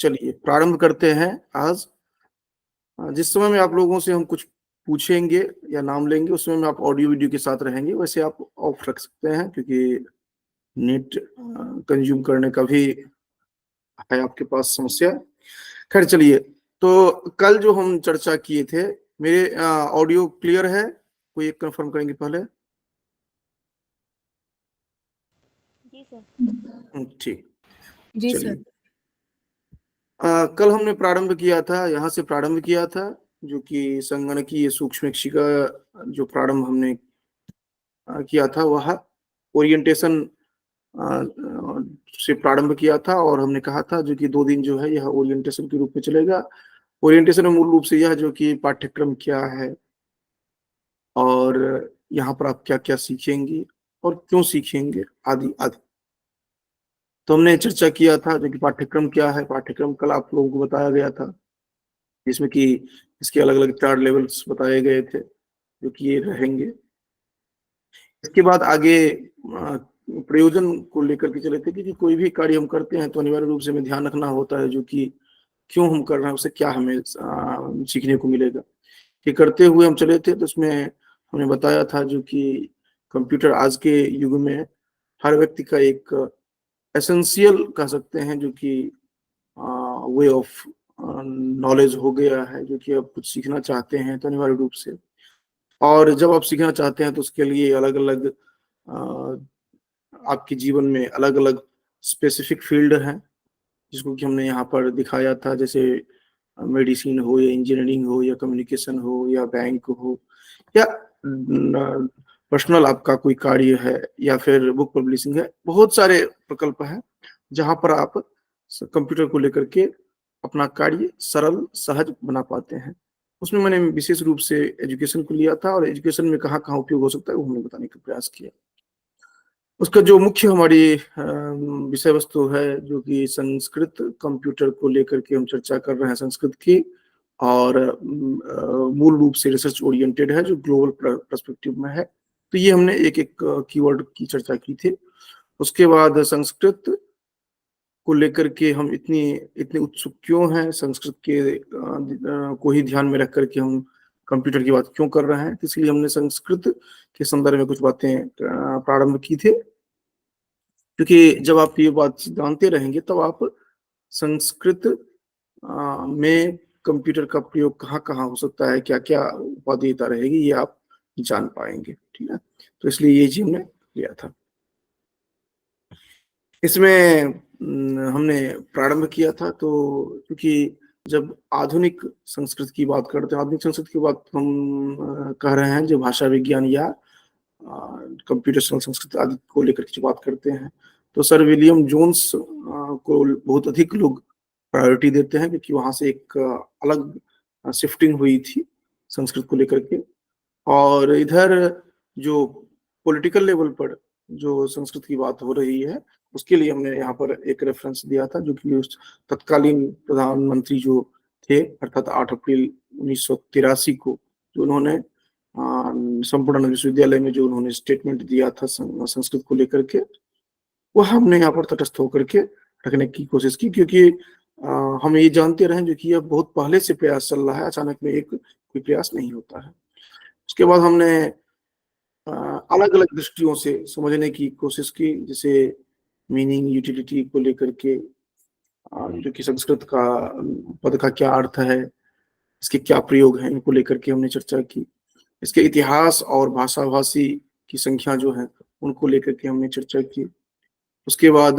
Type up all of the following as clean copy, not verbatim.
चलिए प्रारंभ करते हैं आज। जिस समय में आप लोगों से हम कुछ पूछेंगे या नाम लेंगे, उस समय में आप ऑडियो वीडियो के साथ रहेंगे। वैसे आप ऑफ रख सकते हैं क्योंकि नेट कंज्यूम करने का भी है आपके पास समस्या। खैर चलिए, तो कल जो हम चर्चा किए थे, मेरे ऑडियो क्लियर है? कोई एक कंफर्म करेंगे पहले। जी सर। ठीक। जी चलिए, सर। कल हमने प्रारंभ किया था, यहाँ से प्रारंभ किया था, जो कि संगणकीय सूक्ष्मेक्षी का जो प्रारंभ हमने किया था वह ओरिएंटेशन से प्रारंभ किया था। और हमने कहा था जो कि 2 दिन जो है यह ओरिएंटेशन के रूप में चलेगा। ओरिएंटेशन में मूल रूप से यह जो कि पाठ्यक्रम क्या है और यहाँ पर आप क्या क्या सीखेंगे और क्यों सीखेंगे आदि आदि। तो हमने चर्चा किया था जो कि पाठ्यक्रम क्या है। पाठ्यक्रम कल आप लोगों को बताया गया था, जिसमें कि इसके अलग अलग 4 लेवल्स बताए गए थे जो कि ये रहेंगे। इसके बाद आगे प्रयोजन को लेकर के चले थे कि कोई भी कार्य हम करते हैं तो अनिवार्य रूप से हमें ध्यान रखना होता है जो कि क्यों हम कर रहे हैं, उससे क्या हमें सीखने को मिलेगा। ये करते हुए हम चले थे, तो उसमें हमने बताया था जो कि कंप्यूटर आज के युग में हर व्यक्ति का एक एसेंशियल कह सकते हैं, जो कि वे ऑफ नॉलेज हो गया है। जो कि आप कुछ सीखना चाहते हैं तो अनिवार्य रूप से, और जब आप सीखना चाहते हैं तो उसके लिए अलग अलग आपके जीवन में अलग अलग स्पेसिफिक फील्ड हैं, जिसको कि हमने यहाँ पर दिखाया था। जैसे मेडिसिन हो या इंजीनियरिंग हो या कम्युनिकेशन हो या बैंक हो या पर्सनल आपका कोई कार्य है या फिर बुक पब्लिशिंग है। बहुत सारे प्रकल्प हैं जहाँ पर आप कंप्यूटर को लेकर के अपना कार्य सरल सहज बना पाते हैं। उसमें मैंने विशेष रूप से एजुकेशन को लिया था, और एजुकेशन में कहाँ कहाँ उपयोग हो सकता है वो हमने बताने का प्रयास किया। उसका जो मुख्य हमारी विषय वस्तु है जो कि संस्कृत कंप्यूटर को लेकर के हम चर्चा कर रहे हैं, संस्कृत की, और मूल रूप से रिसर्च ओरिएंटेड है जो ग्लोबल पर्सपेक्टिव में है। तो ये हमने एक एक कीवर्ड की चर्चा की थी। उसके बाद संस्कृत को लेकर के हम इतने उत्सुक क्यों हैं, संस्कृत के को ही ध्यान में रख करके हम कंप्यूटर की बात क्यों कर रहे हैं, इसलिए हमने संस्कृत के संदर्भ में कुछ बातें प्रारंभ की थी। क्योंकि जब आप ये बात जानते रहेंगे तब आप संस्कृत में कंप्यूटर का प्रयोग कहाँ कहाँ हो सकता है, क्या क्या उपादेयता रहेगी, ये आप जान पाएंगे। ठीक है, तो इसलिए ये चीज हमने लिया था। इसमें हमने प्रारंभ किया था, तो क्योंकि जब आधुनिक संस्कृत की बात करते हैं, आधुनिक संस्कृत की बात हम कह रहे हैं जो भाषा विज्ञान या कंप्यूटेशनल संस्कृत आदि को लेकर के जो बात करते हैं, तो सर विलियम जोन्स को बहुत अधिक लोग प्रायोरिटी देते हैं, क्योंकि वहां से एक अलग शिफ्टिंग हुई थी संस्कृत को लेकर के। और इधर जो पॉलिटिकल लेवल पर जो संस्कृत की बात हो रही है, उसके लिए हमने यहाँ पर एक रेफरेंस दिया था, जो कि उस तत्कालीन प्रधानमंत्री जो थे, अर्थात 8 अप्रैल 1983 को जो उन्होंने संपूर्ण विश्वविद्यालय में जो उन्होंने स्टेटमेंट दिया था संस्कृत को लेकर के, वह हमने यहाँ पर तटस्थ होकर के रखने की कोशिश की। क्योंकि हम ये जानते रहे जो कि यह बहुत पहले से प्रयास चल रहा है, अचानक में एक कोई प्रयास नहीं होता है। उसके बाद हमने अलग अलग दृष्टियों से समझने की कोशिश की, जैसे मीनिंग यूटिलिटी को लेकर के, जो कि संस्कृत का पद का क्या अर्थ है, इसके क्या प्रयोग हैं, इनको लेकर के हमने चर्चा की। इसके इतिहास और भाषा भाषी की संख्या जो है उनको लेकर के हमने चर्चा की। उसके बाद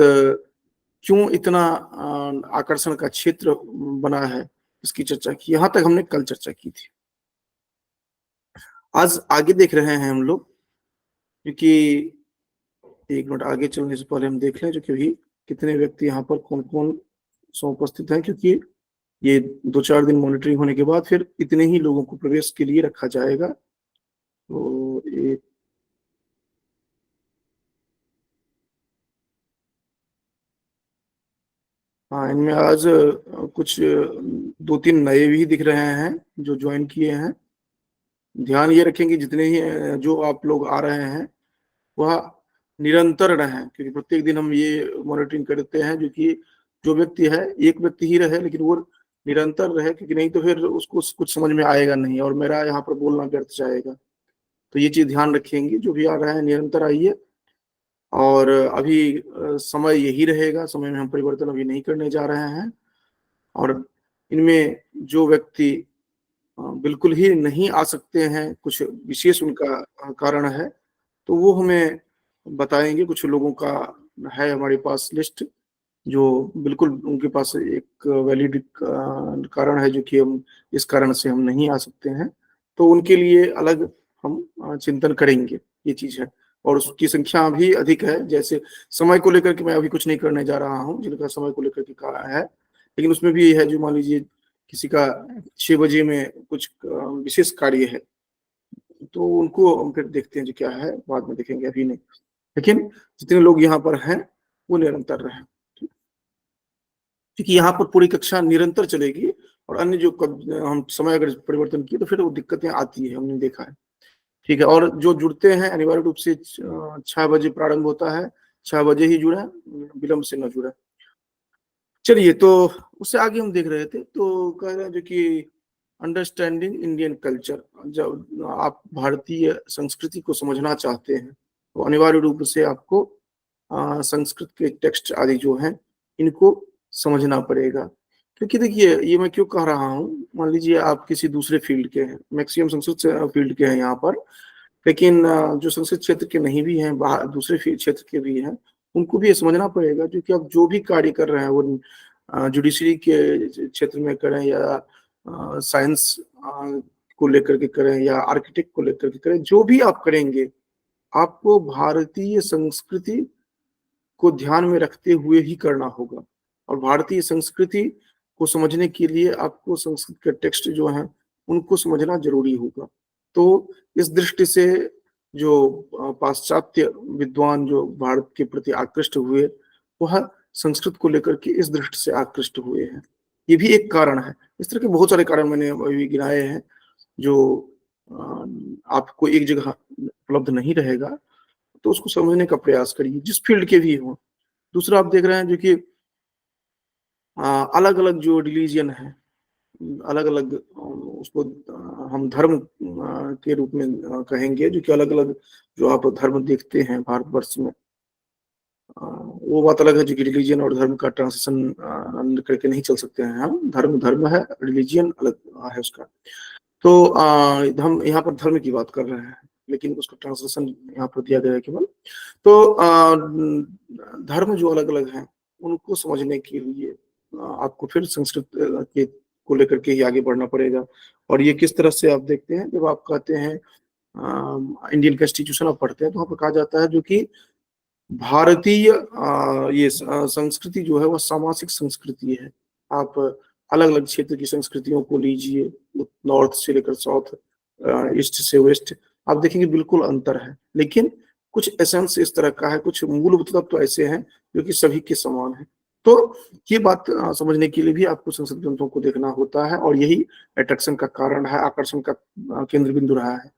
क्यों इतना आकर्षण का क्षेत्र बना है, इसकी चर्चा की। यहाँ तक हमने कल चर्चा की थी। आज आगे देख रहे हैं हम लोग, क्योंकि एक मिनट आगे चलने से पहले हम देख लें जो कि कितने व्यक्ति यहाँ पर कौन कौन उपस्थित हैं, क्योंकि ये 2-4 दिन मॉनिटरिंग होने के बाद फिर इतने ही लोगों को प्रवेश के लिए रखा जाएगा। तो ये हाँ, इनमें आज कुछ 2-3 नए भी दिख रहे हैं जो ज्वाइन किए हैं। ध्यान ये रखेंगे जितने ही जो आप लोग आ रहे हैं वह निरंतर रहें, क्योंकि प्रत्येक दिन हम ये मॉनिटरिंग करते हैं जो कि जो व्यक्ति है एक व्यक्ति ही रहे, लेकिन वो निरंतर रहे, क्योंकि नहीं तो फिर उसको कुछ समझ में आएगा नहीं और मेरा यहाँ पर बोलना व्यर्थ जाएगा। तो ये चीज ध्यान रखेंगे, जो भी आ रहा है निरंतर आइए। और अभी समय यही रहेगा, समय में हम परिवर्तन अभी नहीं करने जा रहे हैं। और इनमें जो व्यक्ति बिल्कुल ही नहीं आ सकते हैं, कुछ विशेष उनका कारण है, तो वो हमें बताएंगे। कुछ लोगों का है हमारे पास लिस्ट, जो बिल्कुल उनके पास एक वैलिड कारण है, जो कि हम इस कारण से हम नहीं आ सकते हैं, तो उनके लिए अलग हम चिंतन करेंगे। ये चीज है, और उसकी संख्या भी अधिक है। जैसे समय को लेकर के मैं अभी कुछ नहीं करने जा रहा हूँ, जिनका समय को लेकर के कहा है, लेकिन उसमें भी ये है, जो मान लीजिए किसी का 6 बजे में कुछ विशेष कार्य है, तो उनको हम फिर देखते हैं जो क्या है, बाद में देखेंगे, अभी नहीं। लेकिन जितने लोग यहाँ पर हैं वो निरंतर रहे, क्योंकि यहाँ पर पूरी कक्षा निरंतर चलेगी। और अन्य जो हम समय अगर परिवर्तन किए तो फिर वो दिक्कतें आती है, हमने देखा है। ठीक है, और जो जुड़ते हैं अनिवार्य रूप से 6 बजे प्रारंभ होता है, 6 बजे ही जुड़े, विलंब से न जुड़े। चलिए, तो उससे आगे हम देख रहे थे, तो कह रहे हैं जो कि अंडरस्टैंडिंग इंडियन कल्चर, जब आप भारतीय संस्कृति को समझना चाहते हैं तो अनिवार्य रूप से आपको संस्कृत के टेक्स्ट आदि जो हैं इनको समझना पड़ेगा। क्योंकि देखिए, ये मैं क्यों कह रहा हूँ, मान लीजिए आप किसी दूसरे फील्ड के हैं, मैक्सिमम संस्कृत फील्ड के हैं यहाँ पर, लेकिन जो संस्कृत क्षेत्र के नहीं भी हैं, बाहर दूसरे क्षेत्र के भी हैं, उनको भी ये समझना पड़ेगा, क्योंकि आप जो भी कार्य कर रहे हैं वो जुडिशरी के क्षेत्र में करें, या साइंस को लेकर के करें, या आर्किटेक्ट को लेकर के करें, जो भी आप करेंगे आपको भारतीय संस्कृति को ध्यान में रखते हुए ही करना होगा। और भारतीय संस्कृति को समझने के लिए आपको संस्कृत के टेक्स्ट जो हैं उनको समझना जरूरी होगा। तो इस दृष्टि से जो पाश्चात्य विद्वान जो भारत के प्रति आकृष्ट हुए, वह संस्कृत को लेकर के इस दृष्टि से आकृष्ट हुए हैं। ये भी एक कारण है। इस तरह के बहुत सारे कारण मैंने अभी गिनाए हैं, जो आपको एक जगह उपलब्ध नहीं रहेगा, तो उसको समझने का प्रयास करिए, जिस फील्ड के भी हो। दूसरा आप देख रहे हैं जो कि अलग अलग जो रिलीजियन है, अलग अलग उसको हम धर्म के रूप में कहेंगे, जो कि अलग अलग जो आप धर्म देखते हैं भारतवर्ष में, वो बात अलग है, जो कि रिलीजियन और धर्म का ट्रांसिशन करके नहीं चल सकते हैं हम। धर्म धर्म है, रिलीजियन अलग है उसका। तो हम यहाँ पर धर्म की बात कर रहे हैं, लेकिन उसका ट्रांसलेशन यहाँ पर दिया गया है केवल। तो धर्म जो अलग अलग हैं उनको समझने के लिए आपको फिर संस्कृत के को लेकर के ही आगे बढ़ना पड़ेगा। और ये किस तरह से आप देखते हैं, जब आप कहते हैं इंडियन कॉन्स्टिट्यूशन आप पढ़ते हैं, तो वहाँ पर कहा जाता है जो कि भारतीय ये संस्कृति जो है वह सामासिक संस्कृति है। आप अलग अलग क्षेत्र की संस्कृतियों को लीजिए, नॉर्थ से लेकर साउथ, ईस्ट से वेस्ट, आप देखेंगे बिल्कुल अंतर है, लेकिन कुछ एसेंस इस तरह का है, कुछ मूलभूत तत्व तो ऐसे हैं जो कि सभी के समान है। तो ये बात समझने के लिए भी आपको संस्कृत ग्रंथों को देखना होता है, और यही अट्रैक्शन का कारण है, आकर्षण का केंद्र बिंदु रहा है।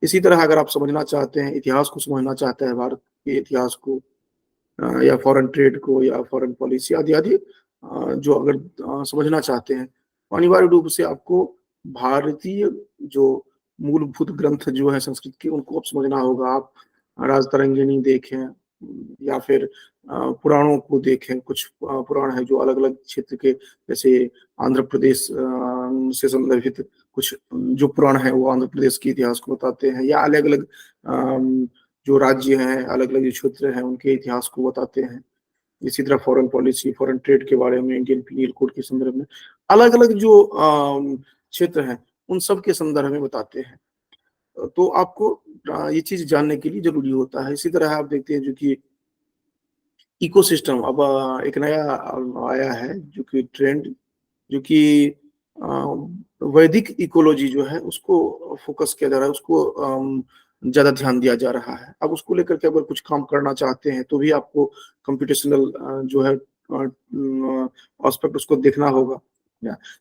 इसी तरह अगर आप समझना चाहते हैं, इतिहास को समझना चाहते हैं, भारत के इतिहास को, या फॉरेन ट्रेड को, या फॉरेन पॉलिसी आदि आदि, जो अगर समझना चाहते हैं, तो अनिवार्य रूप से आपको भारतीय जो मूलभूत ग्रंथ जो है संस्कृत के, उनको अब समझना होगा। आप राजतरंगिणी देखें, या फिर पुराणों को देखें। कुछ पुराण है जो अलग अलग क्षेत्र के, जैसे आंध्र प्रदेश से संदर्भित कुछ जो पुराण है वो आंध्र प्रदेश के इतिहास को बताते हैं, या अलग अलग जो राज्य हैं, अलग अलग जो क्षेत्र हैं, उनके इतिहास को बताते हैं। इसी तरह फॉरेन पॉलिसी, फॉरेन ट्रेड के बारे में, इंडियन पीनल कोड के संदर्भ में, अलग अलग जो क्षेत्र हैं उन सब के संदर्भ में बताते हैं। तो आपको ये चीज जानने के लिए जरूरी होता है। इसी तरह आप देखते हैं जो कि इकोसिस्टम, अब एक नया आया है जो कि ट्रेंड, जो कि वैदिक इकोलॉजी जो है उसको फोकस किया जा रहा है, उसको ज्यादा ध्यान दिया जा रहा है। अब उसको लेकर के अगर कुछ काम करना चाहते हैं तो भी आपको कंप्यूटेशनल जो है एस्पेक्ट उसको देखना होगा।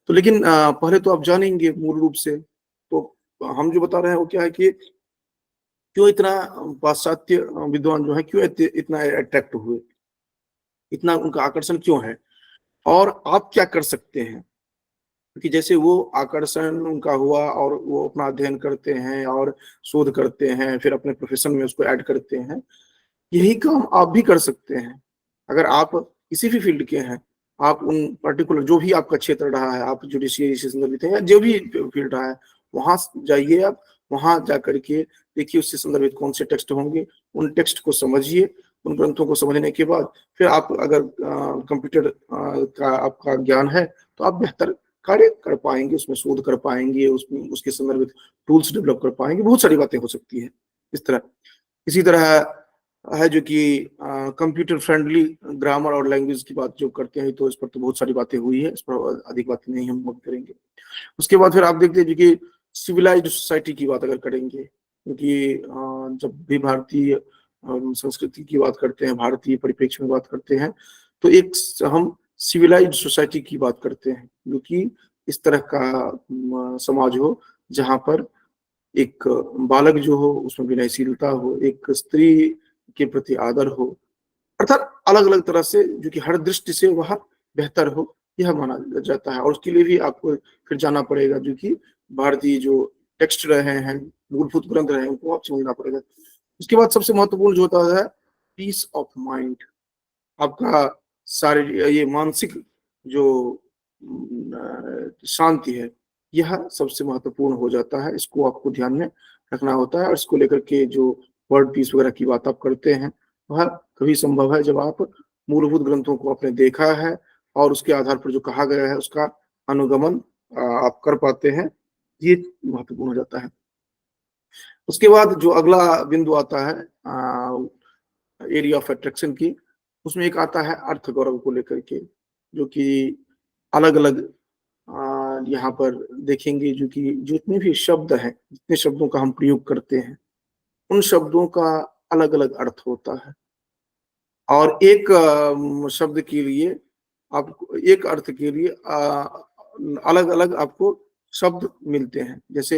तो लेकिन पहले तो आप जानेंगे मूल रूप से। तो हम जो बता रहे हैं वो क्या है कि क्यों इतना पाश्चात्य विद्वान जो है क्यों इतना अट्रैक्ट हुए, इतना उनका आकर्षण क्यों है। और आप क्या कर सकते हैं। क्योंकि जैसे वो आकर्षण उनका हुआ और वो अपना अध्ययन करते हैं और शोध करते हैं, फिर अपने प्रोफेशन में उसको ऐड करते हैं, यही काम आप भी कर सकते हैं। अगर आप किसी भी फील्ड के हैं, आप उन पर्टिकुलर जो भी आपका क्षेत्र रहा है, आप जुडिशियरी से संदर्भित हैं या जो भी फील्ड रहा है, वहाँ जाइए आप, वहाँ जा करके देखिए उससे संदर्भित कौन से टेक्स्ट होंगे, उन टेक्स्ट को समझिए, उन ग्रंथों को समझने के बाद फिर आप अगर कंप्यूटर का आपका ज्ञान है, तो आप बेहतर कार्य कर पाएंगे, उसमें शोध कर पाएंगे, उसमें उसके संदर्भित टूल्स डेवलप कर पाएंगे, बहुत सारी बातें हो सकती है इस तरह। इसी तरह है जो कि कंप्यूटर फ्रेंडली ग्रामर और लैंग्वेज की बात जो करते हैं, तो इस पर तो बहुत सारी बातें हुई है, इस पर अधिक बातें नहीं हम बात करेंगे। उसके बाद फिर आप देखते हैं जो कि सिविलाइज्ड सोसाइटी की बात अगर करेंगे, क्योंकि जब भी भारतीय संस्कृति की बात करते हैं, भारतीय परिप्रेक्ष्य में बात करते हैं, तो एक हम सिविलाइज्ड सोसाइटी की बात करते हैं, जो कि इस तरह का समाज हो जहाँ पर एक बालक जो हो उसमें विनयशीलता हो, एक स्त्री के प्रति आदर हो, अर्थात अलग अलग तरह से जो कि हर दृष्टि से वह बेहतर हो, यह माना जाता है। और उसके लिए भी आपको फिर जाना पड़ेगा, जो कि भारतीय जो टेक्स्ट रहे हैं, मूलभूत ग्रंथ रहे हैं, उनको आप समझना पड़ेगा। उसके बाद सबसे महत्वपूर्ण जो होता है पीस ऑफ माइंड, आपका सारे ये मानसिक जो शांति है, यह सबसे महत्वपूर्ण हो जाता है। इसको आपको ध्यान में रखना होता है, और इसको लेकर के जो वर्ड पीस वगैरह की बात आप करते हैं, वह कभी संभव है जब आप मूलभूत ग्रंथों को आपने देखा है और उसके आधार पर जो कहा गया है उसका अनुगमन आप कर पाते हैं, ये महत्वपूर्ण हो जाता है। उसके बाद जो अगला बिंदु आता है एरिया ऑफ अट्रैक्शन की, उसमें एक आता है अर्थ गौरव को लेकर के, जो कि अलग अलग यहाँ पर देखेंगे, जो कि जितने भी शब्द हैं, जितने शब्दों का हम प्रयोग करते हैं, उन शब्दों का अलग अलग अर्थ होता है। और एक शब्द के लिए आपको एक अर्थ के लिए अलग अलग आपको शब्द मिलते हैं। जैसे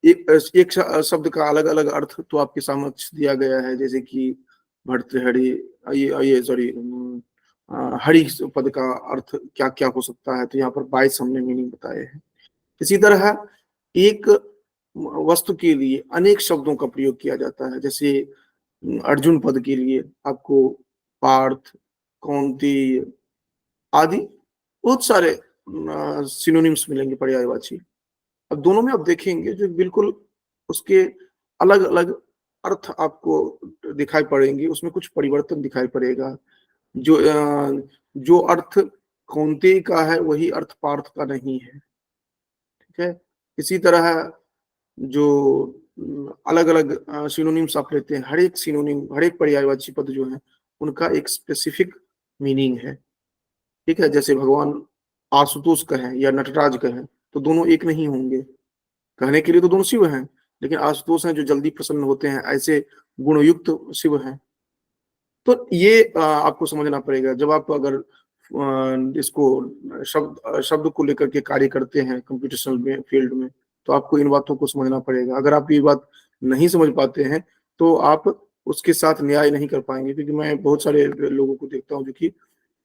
एक शब्द का अलग अलग अर्थ तो आपके समक्ष दिया गया है, जैसे कि भर्तृहरि, ये सॉरी हरि पद का अर्थ क्या क्या हो सकता है, तो यहाँ पर 22 हमने मीनिंग बताए हैं। इसी तरह एक वस्तु के लिए अनेक शब्दों का प्रयोग किया जाता है। जैसे अर्जुन पद के लिए आपको पार्थ, कौंती आदि बहुत सारे सिनोनिम्स मिलेंगे, पर्यायवाची। अब दोनों में आप देखेंगे जो बिल्कुल उसके अलग अलग अर्थ आपको दिखाई पड़ेंगे, उसमें कुछ परिवर्तन दिखाई पड़ेगा। जो अर्थ कौंतेय का है वही अर्थ पार्थ का नहीं है, ठीक है। इसी तरह जो अलग अलग सिनोनिम्स आप लेते हैं, हर एक सिनोनिम, हर एक पर्यायवाची पद जो है उनका एक स्पेसिफिक मीनिंग है, ठीक है। जैसे भगवान आशुतोष कहें या नटराज कहें, तो दोनों एक नहीं होंगे। कहने के लिए तो दोनों शिव हैं, लेकिन आशुतोष हैं जो जल्दी प्रसन्न होते हैं, ऐसे गुणयुक्त शिव हैं। तो ये आपको समझना पड़ेगा जब आप अगर इसको शब्द को लेकर के कार्य करते हैं कंप्यूटेशनल में फील्ड में, तो आपको इन बातों को समझना पड़ेगा। अगर आप ये बात नहीं समझ पाते हैं तो आप उसके साथ न्याय नहीं कर पाएंगे। क्योंकि मैं बहुत सारे लोगों को देखता हूँ जो कि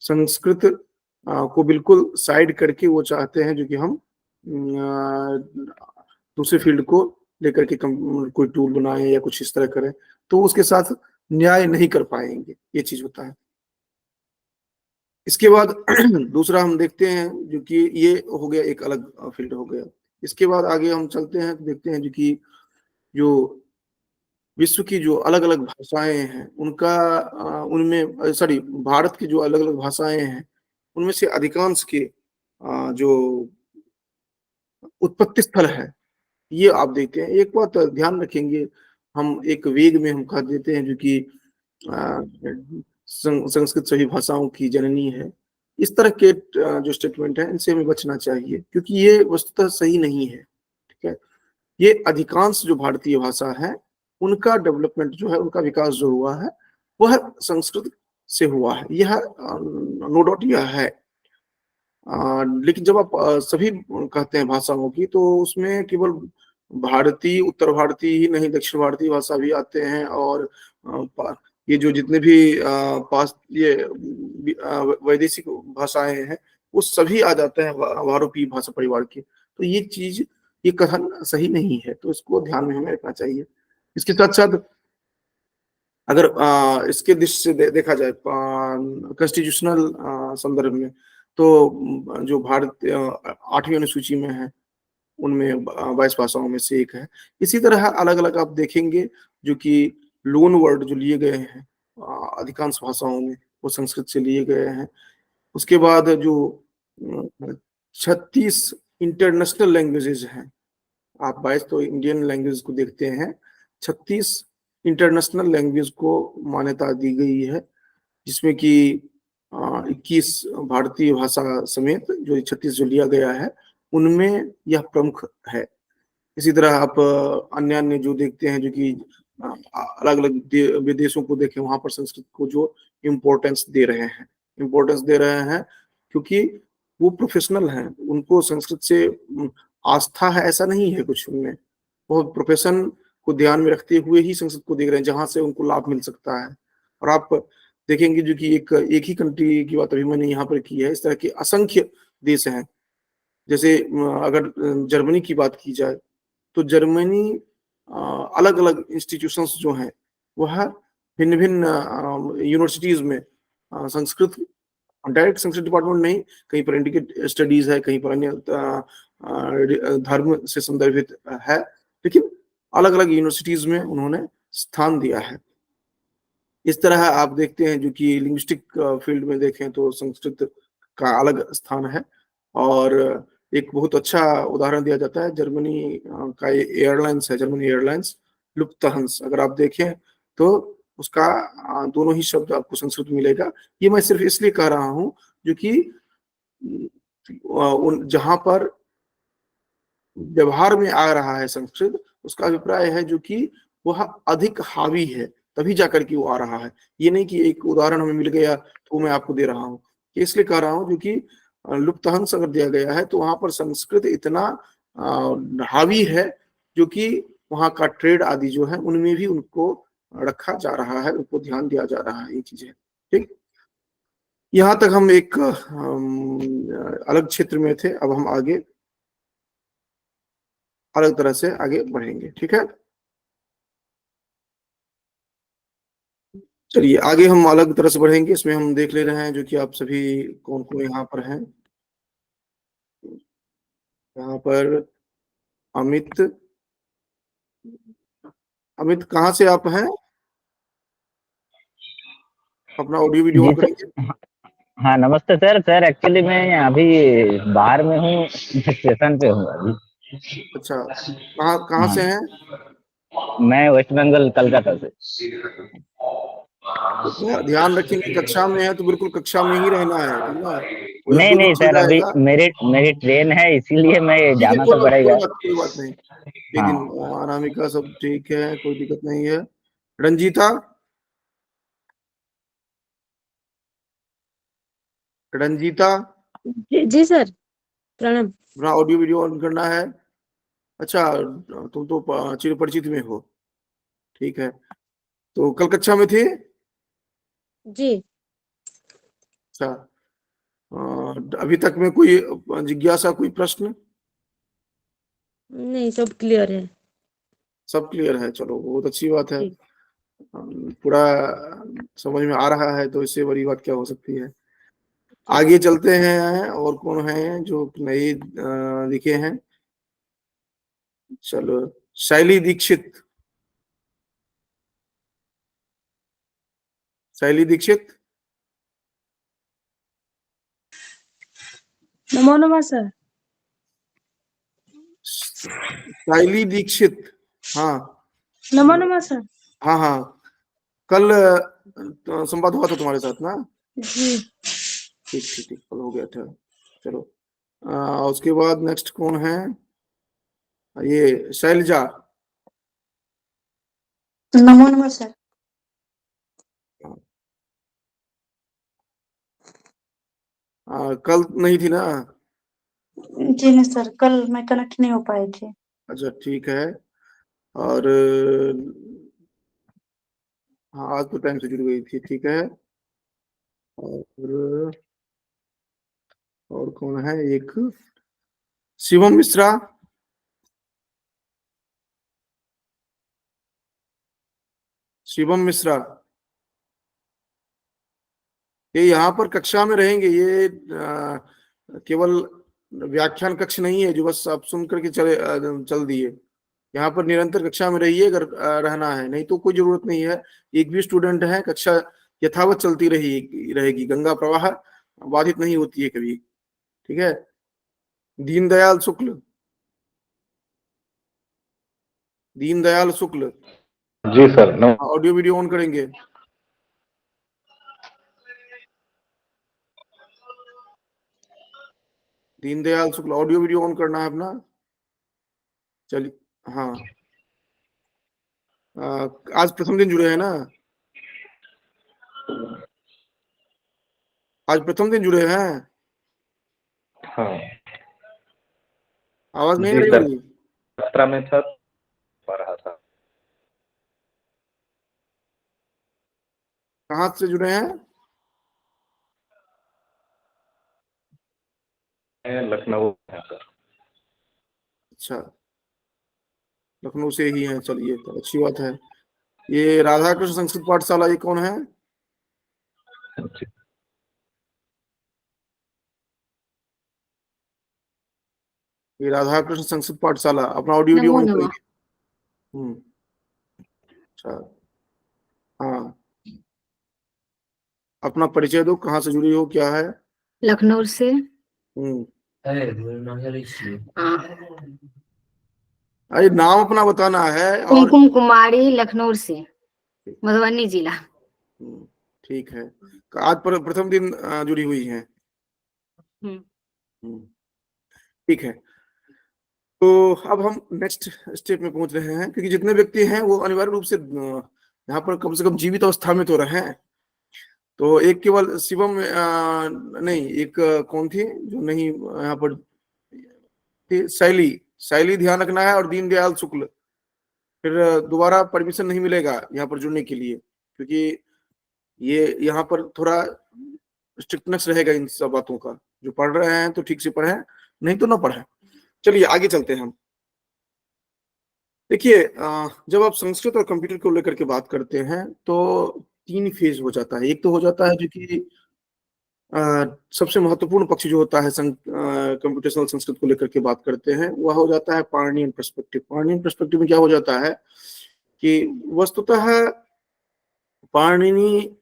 संस्कृत को बिल्कुल साइड करके वो चाहते हैं जो कि हम दूसरे फील्ड को लेकर के कोई टूल बनाए या कुछ इस तरह करें, तो उसके साथ न्याय नहीं कर पाएंगे, ये चीज होता है। इसके बाद दूसरा हम देखते हैं जो कि ये हो गया, एक अलग फील्ड हो गया। इसके बाद आगे हम चलते हैं तो देखते हैं जो कि जो विश्व की जो अलग अलग भाषाएं हैं उनका उनमें सॉरी भारत की जो अलग अलग भाषाएं हैं उनमें से अधिकांश के जो उत्पत्ति स्थल है, ये आप देखते हैं। एक बात ध्यान रखेंगे, हम एक वेग में हम कह देते हैं जो कि संस्कृत सभी भाषाओं की जननी है। इस तरह के जो स्टेटमेंट है इनसे हमें बचना चाहिए, क्योंकि ये वस्तुतः सही नहीं है, ठीक है। ये अधिकांश जो भारतीय भाषा है उनका डेवलपमेंट जो है, उनका विकास जो हुआ है वह संस्कृत से हुआ है, यह नो डाउट यह है। लेकिन जब आप सभी कहते हैं भाषाओं की, तो उसमें केवल भारतीय, उत्तर भारतीय ही नहीं, दक्षिण भारतीय भाषा भी आते हैं और ये जो जितने भी पास ये वैदेशिक भाषाएं हैं वो सभी आ जाते हैं वारोपी भाषा परिवार के। तो ये चीज, ये कथन सही नहीं है, तो इसको ध्यान में हमें रखना चाहिए। इसके साथ साथ अगर इसके दृष्टि से देखा जाए कॉन्स्टिट्यूशनल संदर्भ में, तो जो भारत 8वीं अनुसूची में है उनमें 22 भाषाओं में से एक है। इसी तरह अलग अलग आप देखेंगे जो कि लोन वर्ड जो लिए गए हैं अधिकांश भाषाओं में वो संस्कृत से लिए गए हैं। उसके बाद जो 36 इंटरनेशनल लैंग्वेजेज हैं, आप 22 तो इंडियन लैंग्वेज को देखते हैं, 36 इंटरनेशनल लैंग्वेज को मान्यता दी गई है, जिसमें कि 21 भारतीय भाषा समेत जो 36 जो लिया गया है उनमें यह प्रमुख है। इसी तरह आप अन्य अन्य जो देखते हैं जो कि अलग अलग विदेशों को देखें, वहां पर संस्कृत को जो इम्पोर्टेंस दे रहे हैं, इम्पोर्टेंस दे रहे हैं क्योंकि वो प्रोफेशनल हैं, उनको संस्कृत से आस्था है ऐसा नहीं है कुछ उनमें, वो प्रोफेशन को ध्यान में रखते हुए ही संस्कृत को देख रहे हैं जहां से उनको लाभ मिल सकता है। और आप देखेंगे जो कि एक ही कंट्री की बात अभी मैंने यहाँ पर की है, इस तरह के असंख्य देश हैं। जैसे अगर जर्मनी की बात की जाए तो जर्मनी अलग अलग इंस्टीट्यूशंस जो हैं वह भिन्न भिन्न यूनिवर्सिटीज में संस्कृत, डायरेक्ट संस्कृत डिपार्टमेंट नहीं, कहीं पर इंडिकेट स्टडीज है, कहीं पर अन्य धर्म से संदर्भित है, लेकिन अलग अलग यूनिवर्सिटीज में उन्होंने स्थान दिया है। इस तरह आप देखते हैं जो कि लिंग्विस्टिक फील्ड में देखें तो संस्कृत का अलग स्थान है। और एक बहुत अच्छा उदाहरण दिया जाता है जर्मनी का एयरलाइंस है, जर्मनी एयरलाइंस लुफ्थहांसा, अगर आप देखें तो उसका दोनों ही शब्द आपको संस्कृत में मिलेगा। ये मैं सिर्फ इसलिए कह रहा हूं जो कि जहां पर व्यवहार में आ रहा है संस्कृत, उसका अभिप्राय है जो कि वह अधिक हावी है, तभी जाकर के वो आ रहा है। ये नहीं कि एक उदाहरण हमें मिल गया तो मैं आपको दे रहा हूँ, इसलिए कह रहा हूँ जो कि लुप्तहंस अगर दिया गया है तो वहां पर संस्कृत इतना हावी है जो कि वहां का ट्रेड आदि जो है उनमें भी उनको रखा जा रहा है, उनको ध्यान दिया जा रहा है, ये चीजें ठीक। यहाँ तक हम एक अलग क्षेत्र में थे, अब हम आगे अलग तरह से आगे बढ़ेंगे, ठीक है। चलिए आगे हम अलग तरह से बढ़ेंगे, इसमें हम देख ले रहे हैं जो कि आप सभी कौन कौन यहाँ पर हैं। यहाँ पर अमित, अमित कहाँ से आप हैं? अपना ऑडियो वीडियो जी ऑन सर। करेंगे। हाँ नमस्ते सर। सर एक्चुअली मैं अभी बाहर में हूँ, स्टेशन पे हूँ अभी। अच्छा, कहाँ कहाँ हाँ, से हैं? मैं वेस्ट बंगाल कलकत्ता से। तो ध्यान रखेंगे, कक्षा में है तो बिल्कुल कक्षा में ही रहना है, ठीक ना। वो एक नहीं दो नहीं चल सर, अभी जाएगा, मेरी मेरी ट्रेन है इसीलिए मैं ठीक है, जाना तो पड़ेगा। कोई बात नहीं। लेकिन हाँ अनामिका सब ठीक है, कोई दिक्कत नहीं है। रंजीता, रंजीता जी सर, प्रणाम। अपना ऑडियो वीडियो ऑन करना है। अच्छा, तुम तो चिर परिचित में हो, ठीक है। तो कल कक्षा में थे? जी अच्छा, अभी तक में कोई जिज्ञासा, कोई प्रश्न? नहीं, सब क्लियर है। सब क्लियर है, चलो बहुत अच्छी बात है। जी पूरा समझ में आ रहा है तो इससे बड़ी बात क्या हो सकती है। आगे चलते हैं, और कौन है जो नए लिखे हैं। चलो, शैली दीक्षित, शैली दीक्षित, नमो नमः सर। शैली दीक्षित, हाँ नमो नमः सर। हाँ हाँ, कल संवाद हुआ था तुम्हारे साथ ना। जी ठीक ठीक ठीक, कल हो गया था। चलो, उसके बाद नेक्स्ट कौन है? ये शैलजा, नमो नमः सर। कल नहीं थी ना? जी नहीं सर, कल मैं कनेक्ट नहीं हो पाई थी। अच्छा ठीक है। और हाँ, आज तो टाइम से जुड़ गई थी, ठीक है। और कौन है एक, शिवम मिश्रा। शिवम मिश्रा, ये यहाँ पर कक्षा में रहेंगे, ये केवल व्याख्यान कक्ष नहीं है जो बस आप सुन करके चल दिए। यहाँ पर निरंतर कक्षा में रहिए अगर रहना है, नहीं तो कोई जरूरत नहीं है। एक भी स्टूडेंट है, कक्षा यथावत चलती रहेगी, गंगा प्रवाह बाधित नहीं होती है कभी, ठीक है। दीनदयाल शुक्ल, दीनदयाल शुक्ल, जी सर। ऑडियो वीडियो ऑन करेंगे। दीनदयाल शुक्ल, ऑडियो वीडियो ऑन करना है अपना। चलिए, हाँ। आज प्रथम दिन जुड़े हैं ना, आज प्रथम दिन जुड़े हैं। हाँ आवाज नहीं आ जी रही सर, मेरी? यात्रा में था, पा रहा था। कहाँ से जुड़े हैं? मैं लखनऊ है सर। अच्छा, लखनऊ से ही हैं, चलिए तो अच्छी बात है। ये राधा कृष्ण संस्कृत पाठशाला, ये कौन है? जी ये राधा कृष्ण संस्कृत पाठशाला, अपना ऑडियो वीडियो नमो ऑन नमः। करेंगे। अच्छा, हाँ, अपना परिचय दो, कहाँ से जुड़ी हो, क्या है? लखनऊ से। हम्म हाँ। अरे नाम अपना बताना है और कुमकुम कुमारी, लखनऊ से, मधुबनी जिला। ठीक है। आज पर प्रथम दिन जुड़ी हुई हैं। हम्म। हम्म, ठीक है। तो अब हम नेक्स्ट स्टेप में पहुंच रहे हैं, क्योंकि जितने व्यक्ति हैं वो अनिवार्य रूप से यहाँ पर कम से कम जीवित अवस्था में तो रहे हैं। तो एक केवल शिवम नहीं, एक कौन थी जो नहीं यहाँ पर थी, शैली, शैली ध्यान रखना है, और दीनदयाल शुक्ल। फिर दोबारा परमिशन नहीं मिलेगा यहाँ पर जुड़ने के लिए, क्योंकि ये यहाँ पर थोड़ा स्ट्रिक्टनेस रहेगा इन सब बातों का। जो पढ़ रहे हैं तो ठीक से पढ़े, नहीं तो ना पढ़े। चलिए आगे चलते हैं हम। देखिए, जब आप संस्कृत और कंप्यूटर को लेकर के बात करते हैं तो तीन फेज हो जाता है। एक तो हो जाता है जो कि अ, सबसे महत्वपूर्ण पक्ष जो होता है कंप्यूटेशनल संस्कृत को लेकर के बात करते हैं, वह हो जाता है पाणिनियन पर्सपेक्टिव। पाणिनियन पर्सपेक्टिव में क्या हो जाता है कि वस्तुतः पाणिनि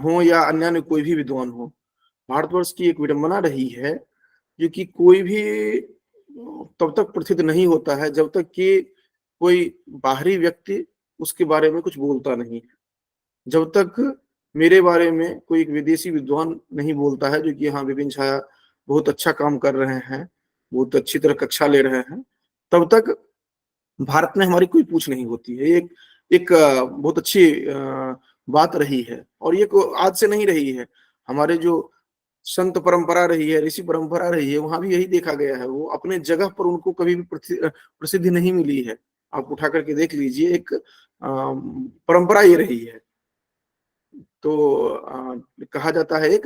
हो या अन्य कोई भी विद्वान हो, भारतवर्ष की एक विडंबना रही है जो कि कोई भी तब तक प्रसिद्ध नहीं होता है जब तक कि कोई बाहरी व्यक्ति उसके बारे में कुछ बोलता नहीं है। जब तक मेरे बारे में कोई एक विदेशी विद्वान नहीं बोलता है जो कि हाँ विपिन छाया बहुत अच्छा काम कर रहे हैं, बहुत अच्छी तरह कक्षा ले रहे हैं, तब तक भारत में हमारी कोई पूछ नहीं होती है। एक एक बहुत अच्छी बात रही है, और ये आज से नहीं रही है। हमारे जो संत परंपरा रही है, ऋषि परंपरा रही है, वहां भी यही देखा गया है। वो अपने जगह पर उनको कभी भी प्रसिद्धि नहीं मिली है। आप उठा करके देख लीजिए, एक परंपरा ये रही है। तो कहा जाता है, एक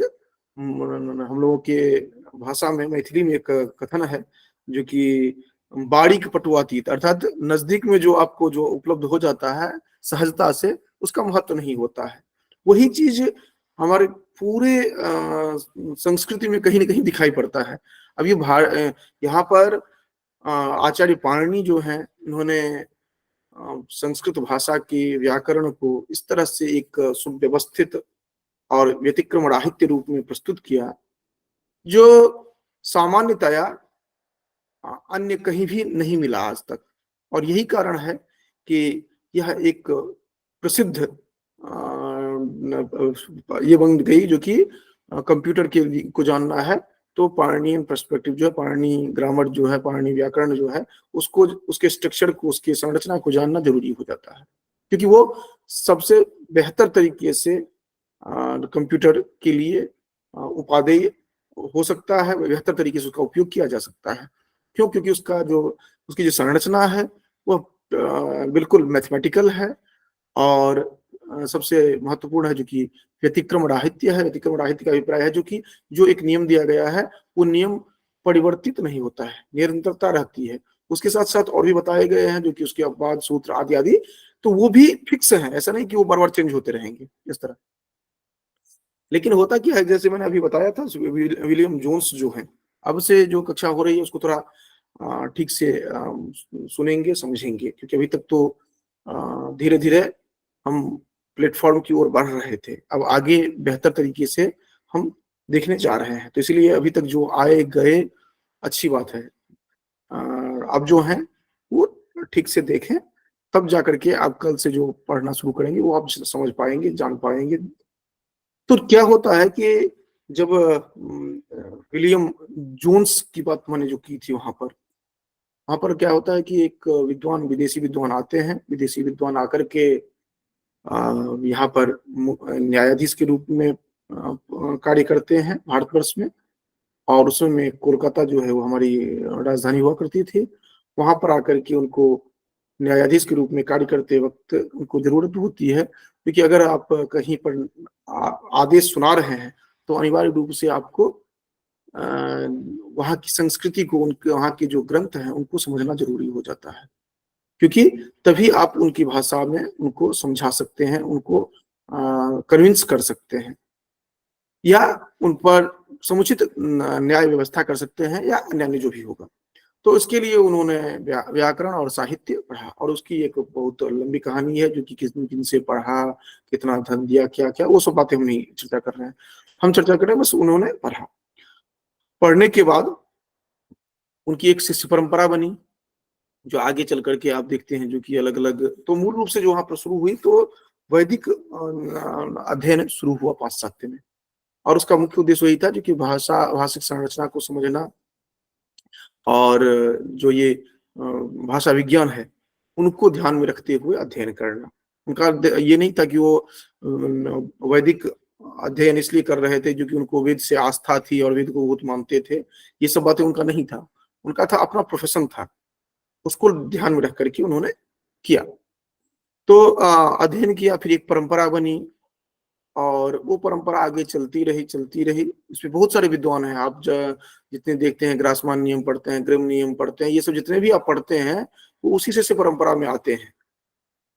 हम लोगों के भाषा में, मैथिली में एक कथन है जो कि बारीक पटुआतीत, अर्थात नजदीक में जो आपको जो उपलब्ध हो जाता है सहजता से, उसका महत्व नहीं होता है। वही चीज हमारे पूरे संस्कृति में कहीं ना कहीं दिखाई पड़ता है। अब ये यहाँ पर आचार्य पाणिनि जो हैं, इन्होंने संस्कृत भाषा के व्याकरण को इस तरह से एक सुव्यवस्थित और व्यतिक्रम राहित्य रूप में प्रस्तुत किया, जो सामान्यतया अन्य कहीं भी नहीं मिला आज तक। और यही कारण है कि यह एक प्रसिद्ध ये बन गई, जो कि कंप्यूटर के को जानना है तो पाणिनियन पर्सपेक्टिव जो है, पाणिनि ग्रामर जो है, पाणिनि व्याकरण जो है, उसको, उसके स्ट्रक्चर को, उसके संरचना को जानना जरूरी हो जाता है, क्योंकि वो सबसे बेहतर तरीके से कंप्यूटर के लिए उपादेय हो सकता है, बेहतर तरीके से उसका उपयोग किया जा सकता है। क्यों? क्योंकि उसका जो, उसकी जो संरचना है वो बिल्कुल मैथमेटिकल है, और सबसे महत्वपूर्ण है जो कि व्यतिक्रम राहित्य है। व्यतिक्रम राहित्य का अभिप्राय है जो कि जो एक नियम दिया गया है वो नियम परिवर्तित नहीं होता है, निरंतरता रहती है। उसके साथ साथ और भी बताए गए हैं जो कि उसके अपवाद सूत्र आदि आदि, तो वो भी फिक्स है, ऐसा नहीं कि वो बार बार चेंज होते रहेंगे इस तरह। लेकिन होता क्या है, जैसे मैंने अभी बताया था, विलियम जोन्स जो है, अब से जो कक्षा हो रही है उसको थोड़ा ठीक से सुनेंगे समझेंगे, क्योंकि अभी तक तो धीरे धीरे हम प्लेटफॉर्म की ओर बढ़ रहे थे, अब आगे बेहतर तरीके से हम देखने जा रहे हैं। तो इसलिए अभी तक जो आए गए अच्छी बात है, अब जो है वो ठीक से देखें, तब जाकर के आप कल से जो पढ़ना शुरू करेंगे वो आप समझ पाएंगे, जान पाएंगे। तो क्या होता है कि जब विलियम जोन्स की बात मैंने जो की थी वहां पर क्या होता है कि एक विद्वान, विदेशी विद्वान आते हैं। विदेशी विद्वान आकर के यहाँ पर न्यायाधीश के रूप में कार्य करते हैं भारतवर्ष में, और उसमें कोलकाता जो है वो हमारी राजधानी हुआ करती थी। वहां पर आकर के उनको न्यायाधीश के रूप में कार्य करते वक्त उनको जरूरत होती है, क्योंकि अगर आप कहीं पर आदेश सुना रहे हैं तो अनिवार्य रूप से आपको वहाँ की संस्कृति को, उनके वहाँ के जो ग्रंथ हैं उनको समझना जरूरी हो जाता है, क्योंकि तभी आप उनकी भाषा में उनको समझा सकते हैं, उनको कन्विंस कर सकते हैं, या उन पर समुचित न्याय व्यवस्था कर सकते हैं, या अन्य जो भी होगा। तो इसके लिए उन्होंने व्याकरण और साहित्य पढ़ा, और उसकी एक बहुत लंबी कहानी है जो कि किसने किनसे पढ़ा, कितना धन दिया, क्या क्या, वो सब बातें हम नहीं चर्चा कर रहे हैं। हम चर्चा कर रहे हैं बस उन्होंने पढ़ा। पढ़ने के बाद उनकी एक शिष्य परंपरा बनी, जो आगे चल करके आप देखते हैं जो कि अलग अलग, तो मूल रूप से जो वहां पर शुरू हुई तो वैदिक अध्ययन शुरू हुआ पाश्चात्य में, और उसका मुख्य उद्देश्य वही था जो कि भाषिक संरचना को समझना, और जो ये भाषा विज्ञान है उनको ध्यान में रखते हुए अध्ययन करना। उनका ये नहीं था कि वो वैदिक अध्ययन इसलिए कर रहे थे जो कि उनको वेद से आस्था थी और वेद को बहुत मानते थे, ये सब बातें उनका नहीं था। उनका था अपना प्रोफेशन था, उसको ध्यान में रख करके उन्होंने किया। तो अध्ययन किया, फिर एक परंपरा बनी, और वो परंपरा आगे चलती रही। इसमें बहुत सारे विद्वान हैं, आप जितने देखते हैं, ग्रासमान नियम पढ़ते हैं, ग्रिम नियम पढ़ते हैं, ये सब जितने भी आप पढ़ते हैं वो उसी से परंपरा में आते हैं।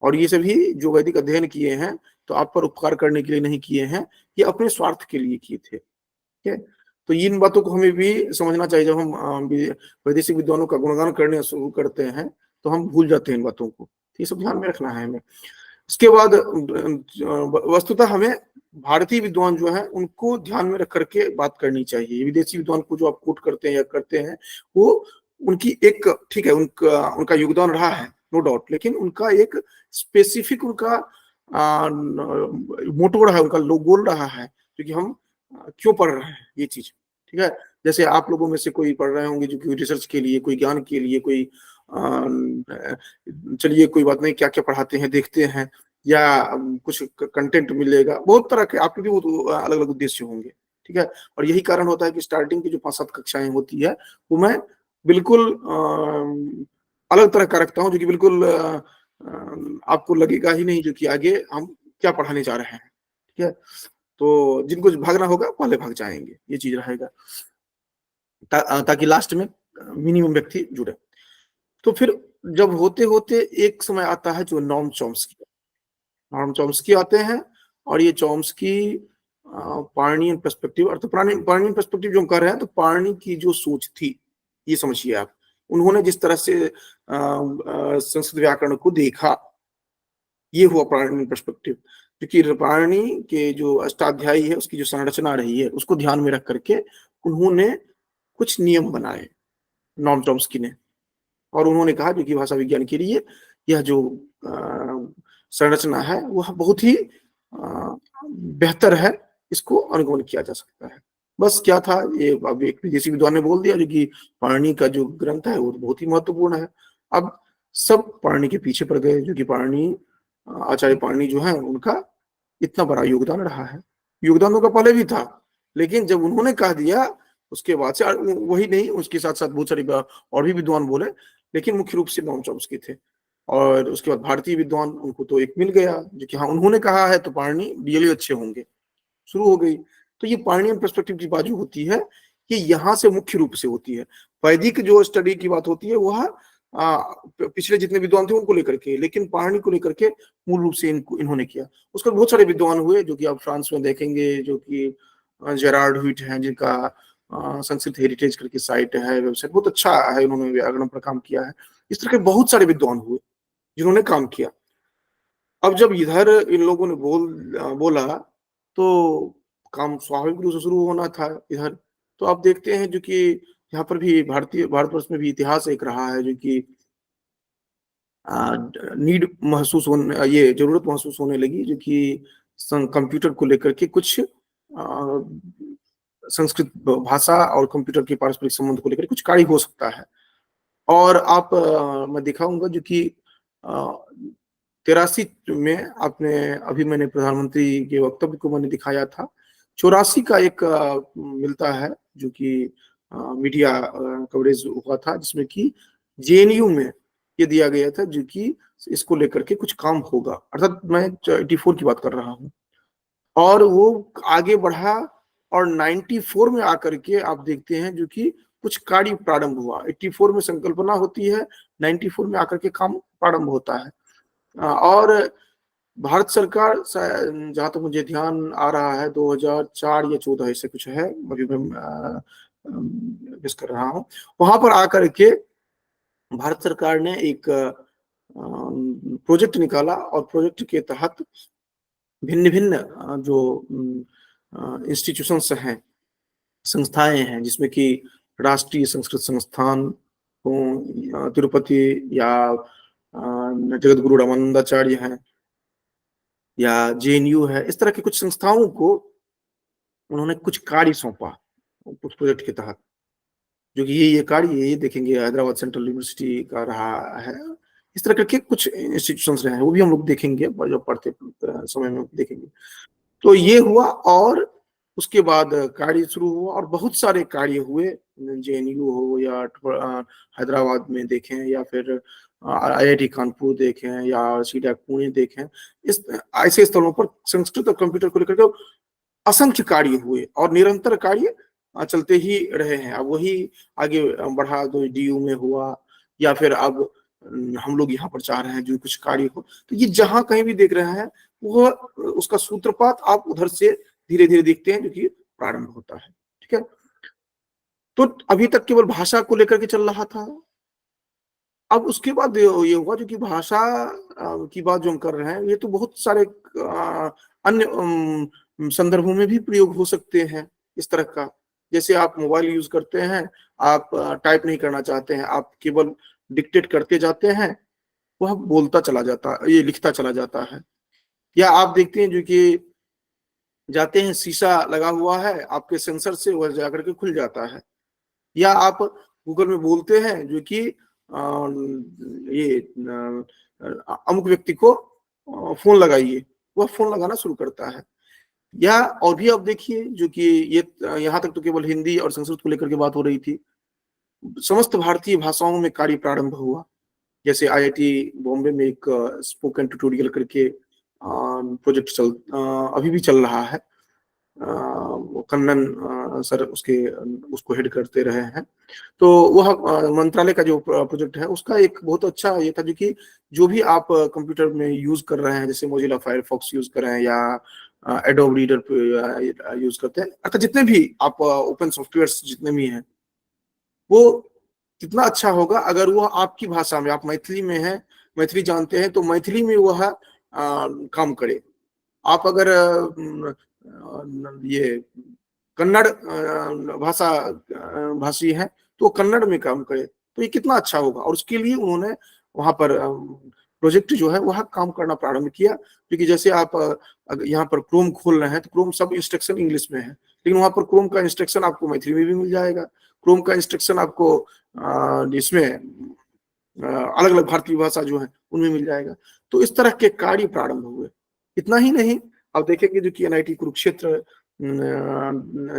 और ये सभी जो वैदिक अध्ययन किए हैं तो आप पर उपकार करने के लिए नहीं किए हैं, ये अपने स्वार्थ के लिए किए थे। ठीक है, तो इन बातों को हमें भी समझना चाहिए। जब हम वैदेशिक विद्वानों का गुणगान करने शुरू करते हैं तो हम भूल जाते हैं इन बातों को, ये सब ध्यान में रखना है हमें। इसके बाद वस्तुतः हमें भारतीय विद्वान जो है उनको ध्यान में रख करके बात करनी चाहिए। विदेशी विद्वान को जो आप कोट करते हैं या करते हैं, वो उनकी एक, ठीक है, उनका योगदान रहा है, नो डाउट, लेकिन उनका एक स्पेसिफिक उनका मोटो रहा है, उनका गोल रहा है, क्योंकि हम क्यों पढ़ रहे हैं ये चीज। ठीक है, जैसे आप लोगों में से कोई पढ़ रहे होंगे जो कि रिसर्च के लिए, कोई ज्ञान के लिए, कोई चलिए कोई बात नहीं, क्या क्या पढ़ाते हैं देखते हैं, या कुछ कंटेंट मिलेगा, बहुत तरह के आपके भी अलग अलग उद्देश्य होंगे। ठीक है, और यही कारण होता है कि स्टार्टिंग की जो 5-7 कक्षाएं होती है वो मैं बिल्कुल अलग तरह का रखता हूँ, जो कि बिल्कुल आपको लगेगा ही नहीं जो कि आगे हम क्या पढ़ाने जा रहे हैं। ठीक है, तो जिनको भागना होगा पहले भाग जाएंगे, ये चीज रहेगा, ताकि लास्ट में मिनिमम व्यक्ति जुड़े। तो फिर जब होते होते एक समय आता है जो नॉर्म चॉम्स्की आते हैं, और ये चॉम्स्की पाणिनियन पर्सपेक्टिव, और तो पाणिनियन पर्सपेक्टिव जो हम कर रहे हैं, तो पाणिनि की जो सोच थी, ये समझिए आप, उन्होंने जिस तरह से संस्कृत व्याकरण को देखा, ये हुआ पाणिनियन पर्सपेक्टिव। क्योंकि पाणिनि के जो अष्टाध्यायी है उसकी जो संरचना रही है उसको ध्यान में रख करके उन्होंने कुछ नियम बनाए, नॉर्म चॉम्स्की ने, और उन्होंने कहा जो कि भाषा विज्ञान के लिए यह जो संरचना है वह बहुत ही बेहतर है, इसको अनुगमन किया जा सकता है। बस क्या था, ये अब एक विदेशी विद्वान ने बोल दिया जो कि पाणिनि का जो ग्रंथ है वो बहुत ही महत्वपूर्ण है। अब सब पाणिनि के पीछे पड़ गए, जो कि पाणिनि, आचार्य पाणिनि जो है उनका इतना बड़ा योगदान रहा है। योगदान उनका पहले भी था, लेकिन जब उन्होंने कह दिया उसके बाद से, वही नहीं, उसके साथ साथ बहुत सारे और भी विद्वान बोले, लेकिन मुख्य रूप से नॉर्म चॉम्स्की थे। और उसके बाद भारतीय विद्वान, उनको तो एक मिल गया जो कि हाँ उन्होंने कहा है तो पाणिनि रियली अच्छे होंगे, शुरू हो गई। तो ये पाणिनियन पर्सपेक्टिव की बात जो होती है ये यहाँ से मुख्य रूप से होती है। वैदिक जो स्टडी की बात होती है वह पिछले जितने विद्वान थे उनको लेकर के, लेकिन पाणिनि को लेकर के मूल रूप से इन्होंने किया। उसके बहुत सारे विद्वान हुए जो कि आप फ्रांस में देखेंगे, जो कि जेरार्ड ह्यूट हैं, जिनका संस्कृत हेरिटेज करके साइट है, वेबसाइट बहुत अच्छा है, उन्होंने व्याकरण पर काम किया है। इस तरह के बहुत सारे विद्वान हुए जिन्होंने काम किया। अब जब इधर इन लोगों ने बोला तो काम स्वाभाविक रूप से शुरू होना था इधर। तो आप देखते हैं जो कि यहाँ पर भी भारतवर्ष में भी इतिहास एक रहा है जो कि नीड महसूस होने, ये जरूरत महसूस होने लगी जो कि कंप्यूटर को लेकर के कुछ संस्कृत भाषा और कंप्यूटर के पारस्परिक संबंध को लेकर कुछ कार्य हो सकता है। और आप मैं दिखाऊंगा जो कि 83 में आपने, अभी मैंने प्रधानमंत्री के वक्तव्य को मैंने दिखाया था, 84 का एक मिलता है जो कि मीडिया कवरेज हुआ था जिसमें कि जेएनयू में ये दिया गया था जो कि इसको लेकर के कुछ काम होगा, अर्थात मैं 84 की बात कर रहा हूँ। और वो आगे बढ़ा और 94 में आकर के आप देखते हैं जो कि कुछ कार्य प्रारंभ हुआ। 84 में संकल्पना होती है, 94 में आकर के काम प्रारंभ होता है। और भारत सरकार, जहां तक मुझे ध्यान आ रहा है 2004 या 14 ऐसे कुछ है, अभी मैं मिस कर रहा हूँ, वहां पर आकर के भारत सरकार ने एक प्रोजेक्ट निकाला और प्रोजेक्ट के तहत भिन्न भिन्न जो इंस्टीट्यूशंस हैं, संस्थाएं हैं, जिसमें कि राष्ट्रीय संस्कृत संस्थान हो, तिरुपति या जगत गुरु रामानंदाचार्य हैं या जेएनयू है, इस तरह के कुछ संस्थाओं को उन्होंने कुछ कार्य सौंपा उस प्रोजेक्ट के तहत, जो कि ये कार्य ये देखेंगे हैदराबाद सेंट्रल यूनिवर्सिटी का रहा है। इस तरह के कुछ इंस्टीट्यूशंस रहे हैं, वो भी हम लोग देखेंगे जब पढ़ते समय में देखेंगे। तो ये हुआ और उसके बाद कार्य शुरू हुआ और बहुत सारे कार्य हुए, जेएनयू हो या हैदराबाद में देखें या फिर आईआईटी कानपुर देखें या सीडैक पुणे देखें, इस ऐसे स्थलों पर संस्कृत और कंप्यूटर को लेकर के असंख्य कार्य हुए और निरंतर कार्य चलते ही रहे हैं। अब वही आगे बढ़ा तो डीयू में हुआ या फिर अब हम लोग यहाँ पर चाह रहे हैं जो कुछ कार्य हो। तो ये जहां कहीं भी देख रहे हैं वो उसका सूत्रपात आप उधर से धीरे धीरे देखते हैं जो कि प्रारंभ होता है। ठीक है, तो अभी तक केवल भाषा को लेकर के चल रहा था। अब उसके बाद ये हुआ जो कि भाषा की बात जो हम कर रहे हैं ये तो बहुत सारे अन्य संदर्भों में भी प्रयोग हो सकते हैं इस तरह का। जैसे आप मोबाइल यूज करते हैं, आप टाइप नहीं करना चाहते हैं, आप केवल डिक्टेट करते जाते हैं, वह बोलता चला जाता, ये लिखता चला जाता है। या आप देखते हैं जो कि जाते हैं, शीशा लगा हुआ है आपके सेंसर से, वह जाकर के खुल जाता है। या आप गूगल में बोलते हैं जो कि ये अमुक व्यक्ति को फोन लगाइए, वह फोन लगाना शुरू करता है। या और भी आप देखिए जो कि ये यहाँ तक तो केवल हिंदी और संस्कृत को लेकर के बात हो रही थी, समस्त भारतीय भाषाओं में कार्य प्रारंभ हुआ। जैसे आईआईटी बॉम्बे में एक स्पोकन ट्यूटोरियल करके प्रोजेक्ट अभी भी चल रहा है, कन्नन सर उसको हेड करते रहे हैं। तो वह मंत्रालय का जो प्रोजेक्ट है उसका एक बहुत अच्छा ये था जो कि जो भी आप कंप्यूटर में यूज कर रहे हैं, जैसे मोजिला फायरफॉक्स यूज कर रहे हैं या एडोब रीडर यूज करते हैं, अर्थात जितने भी आप ओपन सॉफ्टवेयर जितने भी हैं, वो कितना अच्छा होगा अगर वह आपकी भाषा में, आप मैथिली में हैं, मैथिली जानते हैं तो मैथिली में वह काम करे। आप अगर ये कन्नड़ भाषी है तो कन्नड़ में काम करे, तो ये कितना अच्छा होगा। और उसके लिए उन्होंने वहां पर प्रोजेक्ट जो है वह काम करना प्रारंभ किया, क्योंकि जैसे आप यहाँ पर क्रोम खोल रहे हैं तो क्रोम सब इंस्ट्रक्शन इंग्लिश में है, लेकिन वहां पर क्रोम का इंस्ट्रक्शन आपको मैथिली में भी मिल जाएगा, क्रोम का इंस्ट्रक्शन आपको इसमें अलग अलग भारतीय भाषा जो है उनमें मिल जाएगा। तो इस तरह के कार्य प्रारंभ हुए। इतना ही नहीं, आप देखेंगे जो कि एनआईटी कुरुक्षेत्र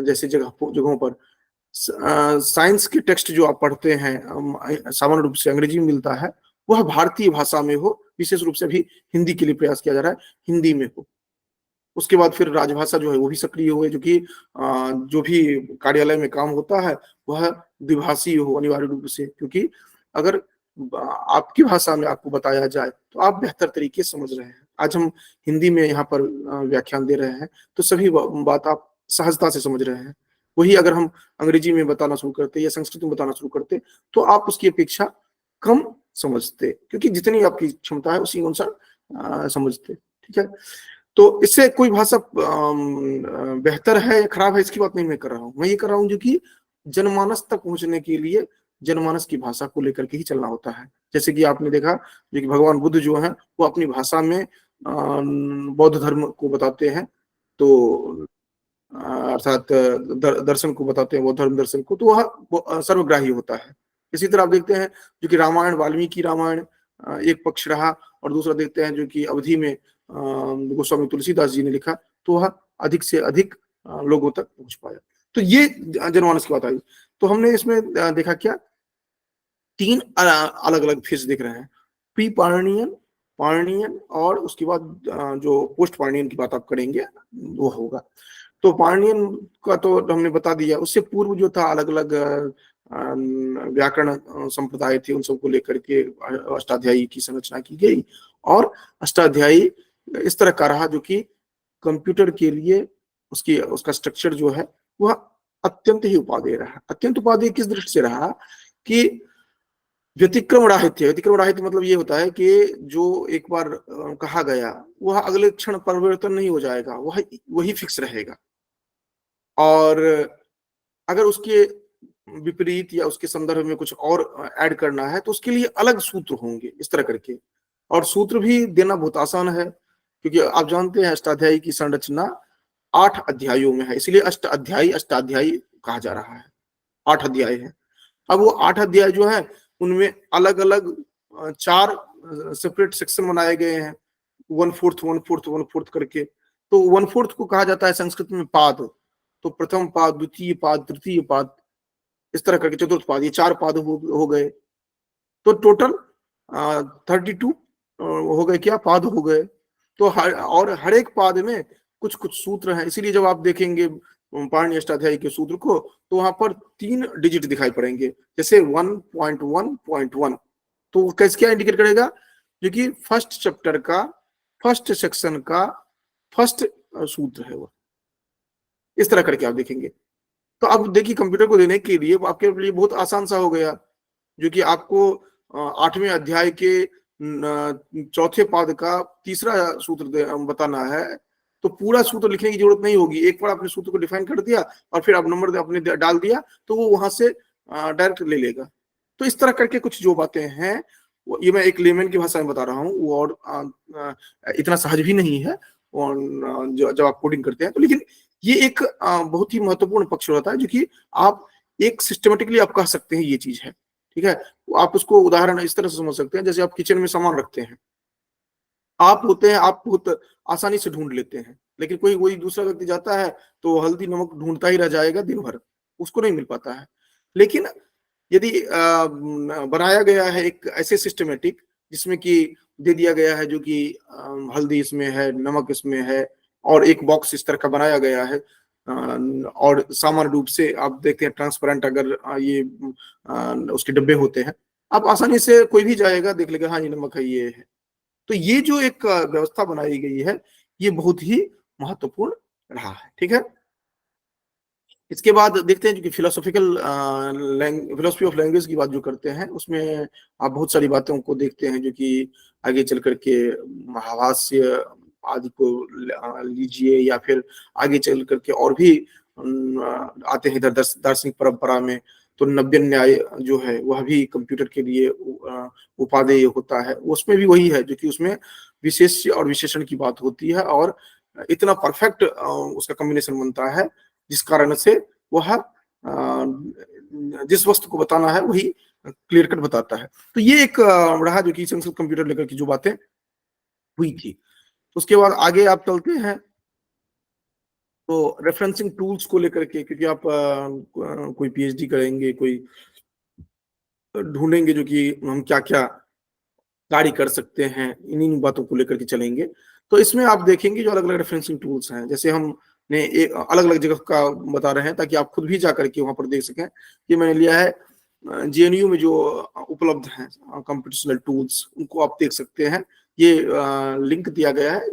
जैसे जगहों पर साइंस के टेक्स्ट जो आप पढ़ते हैं सामान्य रूप से अंग्रेजी में मिलता है, वह भारतीय भाषा में हो, विशेष रूप से अभी हिंदी के लिए प्रयास किया जा रहा है, हिंदी में हो। उसके बाद फिर राजभाषा जो है वो भी सक्रिय हुए, जो कि जो भी कार्यालय में काम होता है वह द्विभाषीय हो अनिवार्य रूप से, क्योंकि अगर आपकी भाषा में आपको बताया जाए तो आप बेहतर तरीके से समझ रहे हैं। आज हम हिंदी में यहाँ पर व्याख्यान दे रहे हैं तो सभी बात आप सहजता से समझ रहे हैं। वही अगर हम अंग्रेजी में बताना शुरू करते या संस्कृत में बताना शुरू करते तो आप उसकी अपेक्षा कम समझते, क्योंकि जितनी आपकी क्षमता है उसी अनुसार समझते। ठीक है, तो इससे कोई भाषा बेहतर है या खराब है इसकी बात नहीं मैं कर रहा हूँ, मैं ये कर रहा हूँ जो कि जनमानस तक पहुंचने के लिए जनमानस की भाषा को लेकर के ही चलना होता है। जैसे कि आपने देखा जो कि भगवान बुद्ध जो है वो अपनी भाषा में बौद्ध धर्म को बताते हैं, तो अर्थात दर्शन को बताते हैं, वो धर्म दर्शन को, तो वह सर्वग्राही होता है। इसी तरह आप देखते हैं जो कि रामायण, वाल्मीकि रामायण एक पक्ष रहा, और दूसरा देखते हैं जो कि अवधि में गोस्वामी तुलसीदास जी ने लिखा, तो वह अधिक से अधिक लोगों तक पहुंच पाया। तो ये जनमानस की बात आई। तो हमने इसमें देखा क्या, 3 अलग अलग फेज देख रहे हैं, प्री पार्नियन, पार्नियन, और उसके बाद जो पोस्ट पार्नियन की बात आप करेंगे वो होगा। तो पार्नियन का तो हमने बता दिया, उससे पूर्व जो था अलग अलग व्याकरण संप्रदाय थे, उन सबको लेकर के अष्टाध्यायी की संरचना की गई, और अष्टाध्यायी इस तरह का रहा जो कि कंप्यूटर के लिए उसका स्ट्रक्चर जो है वह अत्यंत ही उपादेय रहा। अत्यंत उपादेय किस दृष्टि से रहा कि व्यतिक्रम राहित्य, व्यतिक्रम राहित्य मतलब ये होता है कि जो एक बार कहा गया वह अगले क्षण परिवर्तन नहीं हो जाएगा, वह वही फिक्स रहेगा, और अगर उसके विपरीत या उसके संदर्भ में कुछ और ऐड करना है तो उसके लिए अलग सूत्र होंगे, इस तरह करके। और सूत्र भी देना बहुत आसान है, क्योंकि आप जानते हैं अष्टाध्यायी की संरचना 8 अध्यायों में है, इसलिए अष्टाध्यायी कहा जा रहा है। 8 अध्याय है। अब वो 8 अध्याय जो है उनमें अलग अलग 4 सेपरेट सेक्शन बनाए गए हैं, 1/4 1/4 1/4 करके। तो 1/4 को कहा जाता है संस्कृत में पाद। तो प्रथम पाद, द्वितीय पाद, तृतीय पाद, इस तरह करके चतुर्थ पाद, ये 4 पाद हो गए। तो टोटल 32 हो गए, क्या पाद हो गए। तो और हर एक पाद में कुछ कुछ सूत्र हैं, इसीलिए जब आप देखेंगे पाणिनि अष्टाध्यायी के सूत्र को तो वहां पर 3 डिजिट दिखाई पड़ेंगे, जैसे 1.1.1। तो कैसे क्या इंडिकेट करेगा, जो कि फर्स्ट चैप्टर का फर्स्ट सेक्शन का फर्स्ट सूत्र है वो, इस तरह करके आप देखेंगे। तो अब देखिए कंप्यूटर को देने के लिए आपके लिए बहुत आसान सा हो गया, जो कि आपको 8वें अध्याय के चौथे पाद का तीसरा सूत्र बताना है, तो पूरा सूत्र लिखने की जरूरत नहीं होगी। एक बार आपने सूत्र को डिफाइन कर दिया और फिर आप नंबर आपने डाल दिया तो वो वहां से डायरेक्ट ले लेगा। तो इस तरह करके कुछ जो बातें हैं, ये मैं एक लेमन की भाषा में बता रहा हूँ, वो और इतना सहज भी नहीं है और जब आप कोडिंग करते हैं तो, लेकिन ये एक बहुत ही महत्वपूर्ण पक्ष होता है, जो कि आप एक सिस्टमेटिकली आप कह सकते हैं ये चीज है। ठीक है, आप उसको उदाहरण इस तरह से समझ सकते हैं, जैसे आप किचन में सामान रखते हैं, आप होते हैं, आप बहुत आसानी से ढूंढ लेते हैं, लेकिन कोई दूसरा व्यक्ति जाता है तो हल्दी नमक ढूंढता ही रह जाएगा दिन भर, उसको नहीं मिल पाता है। लेकिन यदि बनाया गया है एक ऐसे सिस्टमेटिक जिसमें कि दे दिया गया है जो कि हल्दी इसमें है, नमक इसमें है, और एक बॉक्स इस तरह का बनाया गया है, और सामान्य रूप से आप देखते हैं ट्रांसपेरेंट अगर ये उसके डब्बे होते हैं, आप आसानी से कोई भी जाएगा देख लेगा, हाँ ये नमक है, ये है। तो ये जो एक व्यवस्था बनाई गई है ये बहुत ही महत्वपूर्ण रहा है। ठीक है, इसके बाद देखते हैं जो कि फिलोसफी ऑफ लैंग्वेज की बात जो करते हैं, उसमें आप बहुत सारी बातों को देखते हैं जो कि आगे चल करके महाभाष्य आदि को लीजिए, या फिर आगे चल करके और भी आते हैं इधर दार्शनिक परंपरा में। तो नव्य न्याय जो है वह भी कंप्यूटर के लिए उपादेय होता है, उसमें भी वही है जो कि उसमें विशेष्य और विशेषण की बात होती है, और इतना परफेक्ट उसका कॉम्बिनेशन बनता है जिस कारण से वह जिस वस्तु को बताना है वही क्लियर कट बताता है। तो ये एक रहा जो कि संस्कृत कंप्यूटर लेकर की जो बातें हुई थी। तो उसके बाद आगे आप चलते हैं तो रेफरेंसिंग टूल्स को लेकर के, क्योंकि आप कोई पीएचडी करेंगे, कोई ढूंढेंगे जो कि हम क्या क्या कार्य कर सकते हैं, इन्हीं बातों को लेकर के चलेंगे। तो इसमें आप देखेंगे जो अलग-अलग रेफरेंसिंग टूल्स हैं, जैसे हमने एक अलग-अलग जगह का बता रहे हैं ताकि आप खुद भी जाकर के वहाँ पर देख सकें। ये मैंने लिया है जेएनयू में जो उपलब्ध हैं कंप्यूटेशनल टूल्स, उनको आप देख सकते हैं। ये लिंक दिया गया है,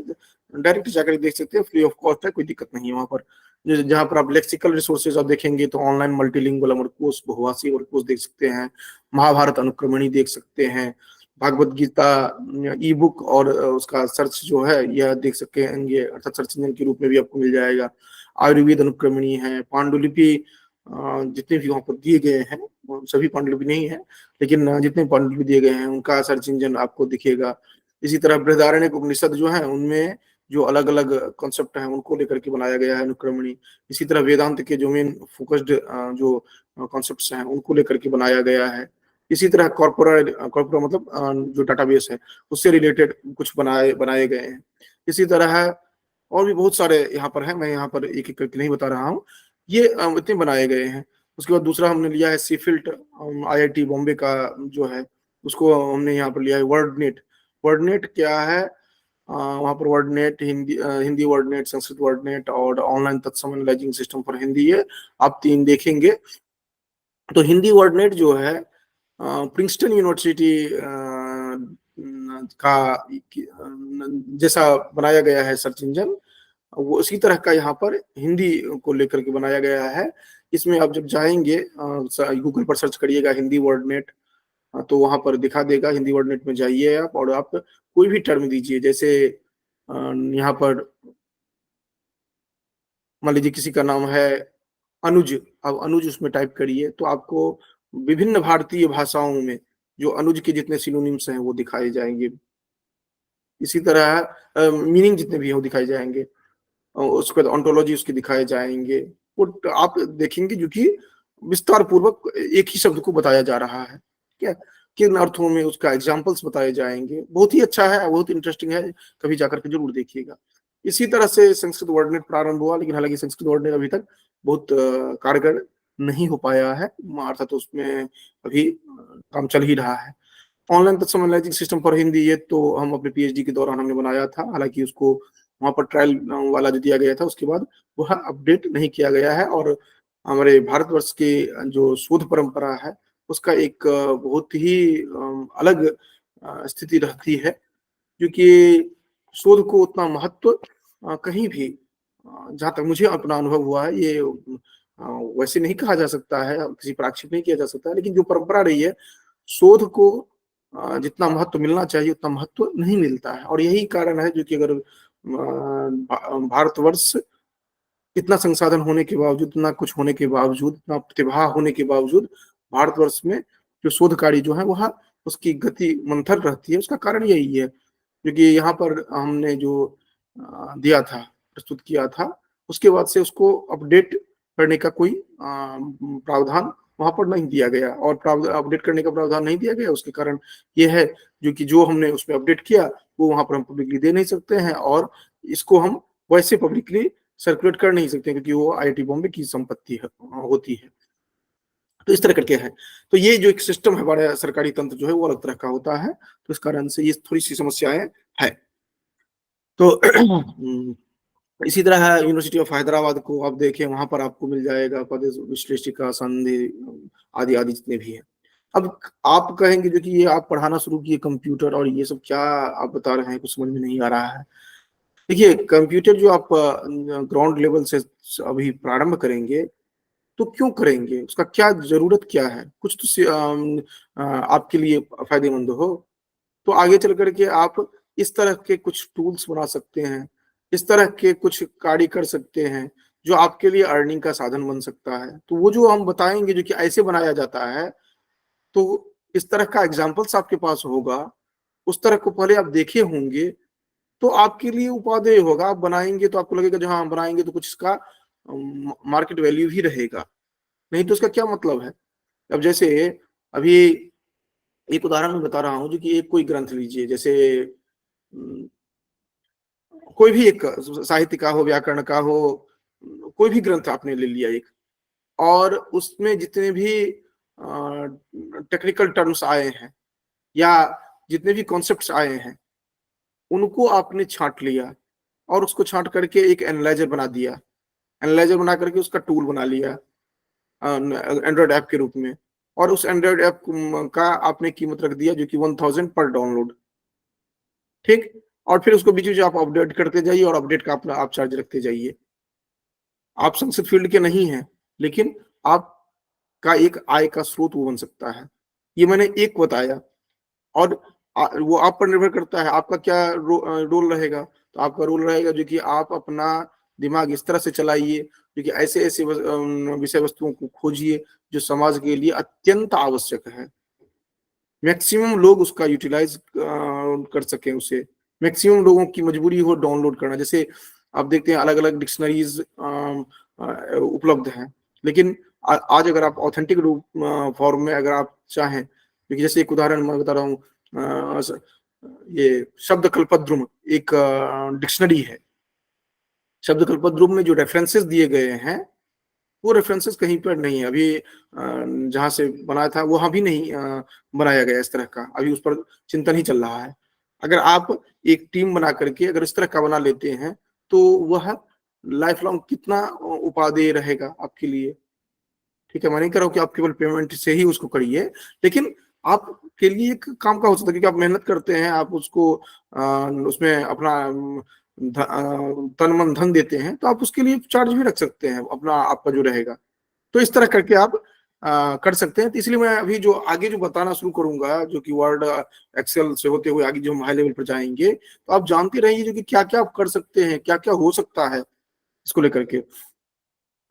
डायरेक्ट जाकर देख सकते हैं, फ्री ऑफ कॉस्ट है, कोई दिक्कत नहीं है वहाँ पर। जहाँ पर आप लेक्सिकल रिसोर्सेज आप देखेंगे तो ऑनलाइन मल्टीलिंगुअल अमर कोश, बहुभाषी अमर कोश देख सकते हैं, महाभारत अनुक्रमणी देख सकते हैं, भागवत गीता ई बुक और उसका सर्च जो है यह देख सकेंगे, अर्थात सर्च इंजन के रूप में भी आपको मिल जाएगा। आयुर्वेद अनुक्रमणी है, पांडुलिपि जितने भी वहाँ पर दिए गए हैं, सभी पांडुलिपि नहीं है लेकिन जितने पांडुलिपि दिए गए हैं उनका सर्च इंजन आपको दिखेगा। इसी तरह बृहदारण्यक उपनिषद जो है उनमें जो अलग अलग कॉन्सेप्ट हैं उनको लेकर के बनाया गया है अनुक्रमणी। इसी तरह वेदांत के जो मेन फोकस्ड जो कॉन्सेप्ट्स हैं उनको लेकर के बनाया गया है। इसी तरह कॉर्पोरेट मतलब जो डाटाबेस है उससे रिलेटेड कुछ बनाए बनाए गए हैं। इसी तरह और भी बहुत सारे यहाँ पर हैं, मैं यहाँ पर एक एक करके नहीं बता रहा हूँ, ये इतने बनाए गए हैं। उसके बाद दूसरा हमने लिया है सीफिल्ट, आईआईटी बॉम्बे का जो है उसको हमने यहाँ पर लिया है। वर्डनेट, वर्डनेट क्या है, वहाँ पर WordNet Hindi WordNet, Sanskrit WordNet और ऑनलाइन तत्सम एनालाइजिंग सिस्टम फॉर हिंदी, ये आप 3 देखेंगे। तो हिंदी वर्डनेट जो है प्रिंसटन यूनिवर्सिटी का जैसा बनाया गया है सर्च इंजन, वो उसी तरह का यहाँ पर हिंदी को लेकर के बनाया गया है। इसमें आप जब जाएंगे गूगल पर सर्च करिएगा हिंदी वर्डनेट, तो वहां पर दिखा देगा। हिंदी वर्डनेट में जाइए आप और आप कोई भी टर्म दीजिए, जैसे यहाँ पर मान लीजिए किसी का नाम है अनुज, अब अनुज उसमें टाइप करिए तो आपको विभिन्न भारतीय भाषाओं में जो अनुज के जितने सिनोनिम्स हैं वो दिखाए जाएंगे। इसी तरह मीनिंग जितने भी हैं वो दिखाए जाएंगे। उसके बाद ऑन्टोलॉजी उसके दिखाए जाएंगे। वो आप देखेंगे जो कि विस्तार पूर्वक एक ही शब्द को बताया जा रहा है, क्या किन अर्थों में उसका एग्जाम्पल्स बताए जाएंगे। बहुत ही अच्छा है, बहुत इंटरेस्टिंग है, कभी जाकर के जरूर देखिएगा। इसी तरह से संस्कृत वर्डनेट प्रारंभ हुआ, लेकिन हालांकि संस्कृत वर्डनेट अभी तक बहुत कारगर नहीं हो पाया है, अर्थात उसमें अभी काम चल ही रहा है। ऑनलाइन तत्सम एनालाइजिंग सिस्टम फॉर हिंदी, ये तो हम अपने पीएचडी के दौरान हमने बनाया था, हालांकि उसको वहाँ पर ट्रायल वाला जो दिया गया था उसके बाद वह अपडेट नहीं किया गया है। और हमारे भारतवर्ष की जो शोध परंपरा है उसका एक बहुत ही अलग स्थिति रहती है, क्योंकि शोध को उतना महत्व कहीं भी जहाँ तक मुझे अपना अनुभव हुआ है, ये वैसे नहीं कहा जा सकता है, किसी पर आक्षेप नहीं किया जा सकता है, लेकिन जो परंपरा रही है शोध को जितना महत्व मिलना चाहिए उतना महत्व नहीं मिलता है। और यही कारण है जो कि अगर भारतवर्ष इतना संसाधन होने के बावजूद, इतना कुछ होने के बावजूद, इतना प्रतिभा होने के बावजूद भारतवर्ष में जो शोध कार्य जो है वह उसकी गति मंथर रहती है, उसका कारण यही है। क्योंकि यहाँ पर हमने जो दिया था, प्रस्तुत किया था, उसके बाद से उसको अपडेट करने का कोई प्रावधान वहां पर नहीं दिया गया। और अपडेट करने का प्रावधान नहीं दिया गया, उसके कारण ये है जो कि जो हमने उसमें अपडेट किया वो वहां पर हम पब्लिकली दे नहीं सकते हैं, और इसको हम वैसे पब्लिकली सर्कुलेट कर नहीं सकते क्योंकि वो आईआईटी बॉम्बे की संपत्ति होती है। तो इस तरह करके है। तो ये जो एक सिस्टम है हमारा सरकारी तंत्र जो है वो अलग तरह का होता है, तो इस कारण से ये थोड़ी सी समस्याएं है। तो इसी तरह है यूनिवर्सिटी ऑफ हैदराबाद को आप देखें, वहां पर आपको मिल जाएगा पद विश्लेषिका, संधि आदि आदि जितने भी हैं। अब आप कहेंगे जो कि ये आप पढ़ाना शुरू किए कंप्यूटर और ये सब क्या आप बता रहे हैं, कुछ समझ में नहीं आ रहा है। देखिए कंप्यूटर जो आप ग्राउंड लेवल से अभी प्रारंभ करेंगे तो क्यों करेंगे, उसका क्या जरूरत क्या है, कुछ तो आपके लिए फायदेमंद हो, तो आगे चल करके आप इस तरह के कुछ टूल्स बना सकते हैं, इस तरह के कुछ कार्य कर सकते हैं जो आपके लिए अर्निंग का साधन बन सकता है। तो वो जो हम बताएंगे जो कि ऐसे बनाया जाता है, तो इस तरह का एग्जाम्पल्स आपके पास होगा, उस तरह को पहले आप देखे होंगे, तो आपके लिए उपादेय होगा। आप बनाएंगे तो आपको लगेगा जो हाँ बनाएंगे तो कुछ इसका मार्केट वैल्यू भी रहेगा, नहीं तो उसका क्या मतलब है। अब जैसे अभी एक उदाहरण मैं बता रहा हूँ जो कि एक कोई ग्रंथ लीजिए, जैसे कोई भी एक साहित्य का हो, व्याकरण का हो, कोई भी ग्रंथ आपने ले लिया एक, और उसमें जितने भी टेक्निकल टर्म्स आए हैं या जितने भी कॉन्सेप्ट्स आए हैं उनको आपने छांट लिया और उसको छांट करके एक एनालाइजर बना दिया, एनालाइजर बना करके उसका टूल बना लिया एंड्रॉइड ऐप के रूप में, और उस एंड्रॉइड ऐप का आपने कीमत रख दिया जो कि 1000 पर डाउनलोड, ठीक। और फिर उसको बीच बीच आप अपडेट करते जाइए और अपडेट का अपना आप चार्ज रखते जाइए। आप संस्कृत फील्ड के नहीं हैं, लेकिन आपका एक आय का स्रोत वो बन सकता है। ये मैंने एक बताया, और वो आप पर निर्भर करता है आपका क्या रोल रहेगा। तो आपका रोल रहेगा जो कि आप अपना दिमाग इस तरह से चलाइए जो कि ऐसे ऐसे विषय वस्तुओं को खोजिए जो समाज के लिए अत्यंत आवश्यक है, मैक्सिमम लोग उसका यूटिलाइज कर सकें उसे, मैक्सिमम लोगों की मजबूरी हो डाउनलोड करना। जैसे आप देखते हैं अलग अलग डिक्शनरीज उपलब्ध हैं, लेकिन आज अगर आप ऑथेंटिक रूप फॉर्म में अगर आप चाहें, क्योंकि जैसे एक उदाहरण मैं बता रहा हूँ, ये शब्द कल्पद्रुम एक डिक्शनरी है। शब्द कल्पद्रुम में जो रेफरेंसेस दिए गए हैं वो रेफरेंसेस कहीं पर नहीं है। अभी जहां से बनाया था वहां भी नहीं बनाया गया इस तरह का, अभी उस पर चिंतन ही चल रहा है। अगर आप एक टीम बना करके अगर इस तरह का बना लेते हैं तो वह लाइफ लॉन्ग कितना उपादेय रहेगा आपके लिए, ठीक है। मैं नहीं कह रहा हूँ कि आप केवल पेमेंट से ही उसको करिए, लेकिन आपके लिए एक काम का हो सकता है, क्योंकि आप मेहनत करते हैं, आप उसको उसमें अपना तन मन धन देते हैं, तो आप उसके लिए चार्ज भी रख सकते हैं अपना, आपका जो रहेगा। तो इस तरह करके आप कर सकते हैं। तो इसलिए मैं अभी जो आगे जो बताना शुरू करूंगा, जो कि वर्ड एक्सेल से होते हुए आगे जो हम हाई लेवल पर जाएंगे, तो आप जानते रहिए जो कि क्या क्या आप कर सकते हैं, क्या क्या हो सकता है इसको लेकर के,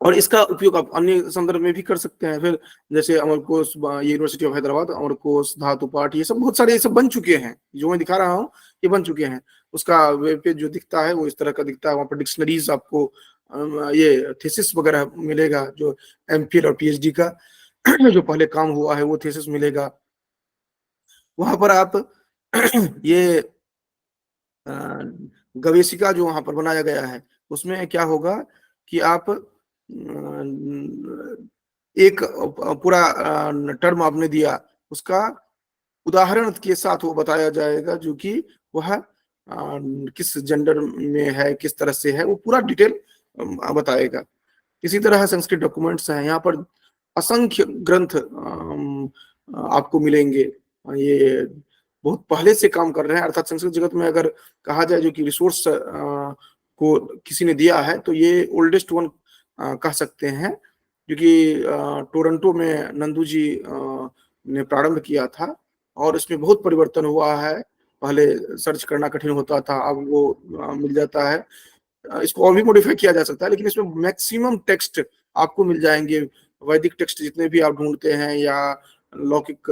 और इसका उपयोग आप अन्य संदर्भ में भी कर सकते हैं। फिर जैसे अमर कोश, ये यूनिवर्सिटी ऑफ हैदराबाद, अमर कोश, धातु पाठ, ये सब बहुत सारे ये सब बन चुके हैं, जो मैं दिखा रहा हूँ ये बन चुके हैं। उसका वेब पेज जो दिखता है वो इस तरह का दिखता है। वहाँ पर डिक्शनरीज आपको ये थीसिस वगैरह मिलेगा, जो एमफिल और पीएचडी का जो पहले काम हुआ है वो थीसिस मिलेगा वहां पर। आप ये गवेषिका जो वहां पर बनाया गया है उसमें क्या होगा कि आप एक पूरा टर्म आपने दिया, उसका उदाहरण के साथ वो बताया जाएगा जो कि वह किस जेंडर में है, किस तरह से है, वो पूरा डिटेल बताएगा। इसी तरह संस्कृत डॉक्यूमेंट्स हैं, यहाँ पर असंख्य ग्रंथ आपको मिलेंगे। ये बहुत पहले से काम कर रहे हैं, अर्थात संस्कृत जगत में अगर कहा जाए जो कि रिसोर्स को किसी ने दिया है तो ये ओल्डेस्ट वन कह सकते हैं, क्योंकि टोरंटो में नंदू जी ने प्रारंभ किया था और इसमें बहुत परिवर्तन हुआ है। पहले सर्च करना कठिन होता था, अब वो मिल जाता है। इसको और भी मॉडिफाई किया जा सकता है, लेकिन इसमें मैक्सिमम टेक्स्ट आपको मिल जाएंगे। वैदिक टेक्स्ट जितने भी आप ढूंढते हैं, या लौकिक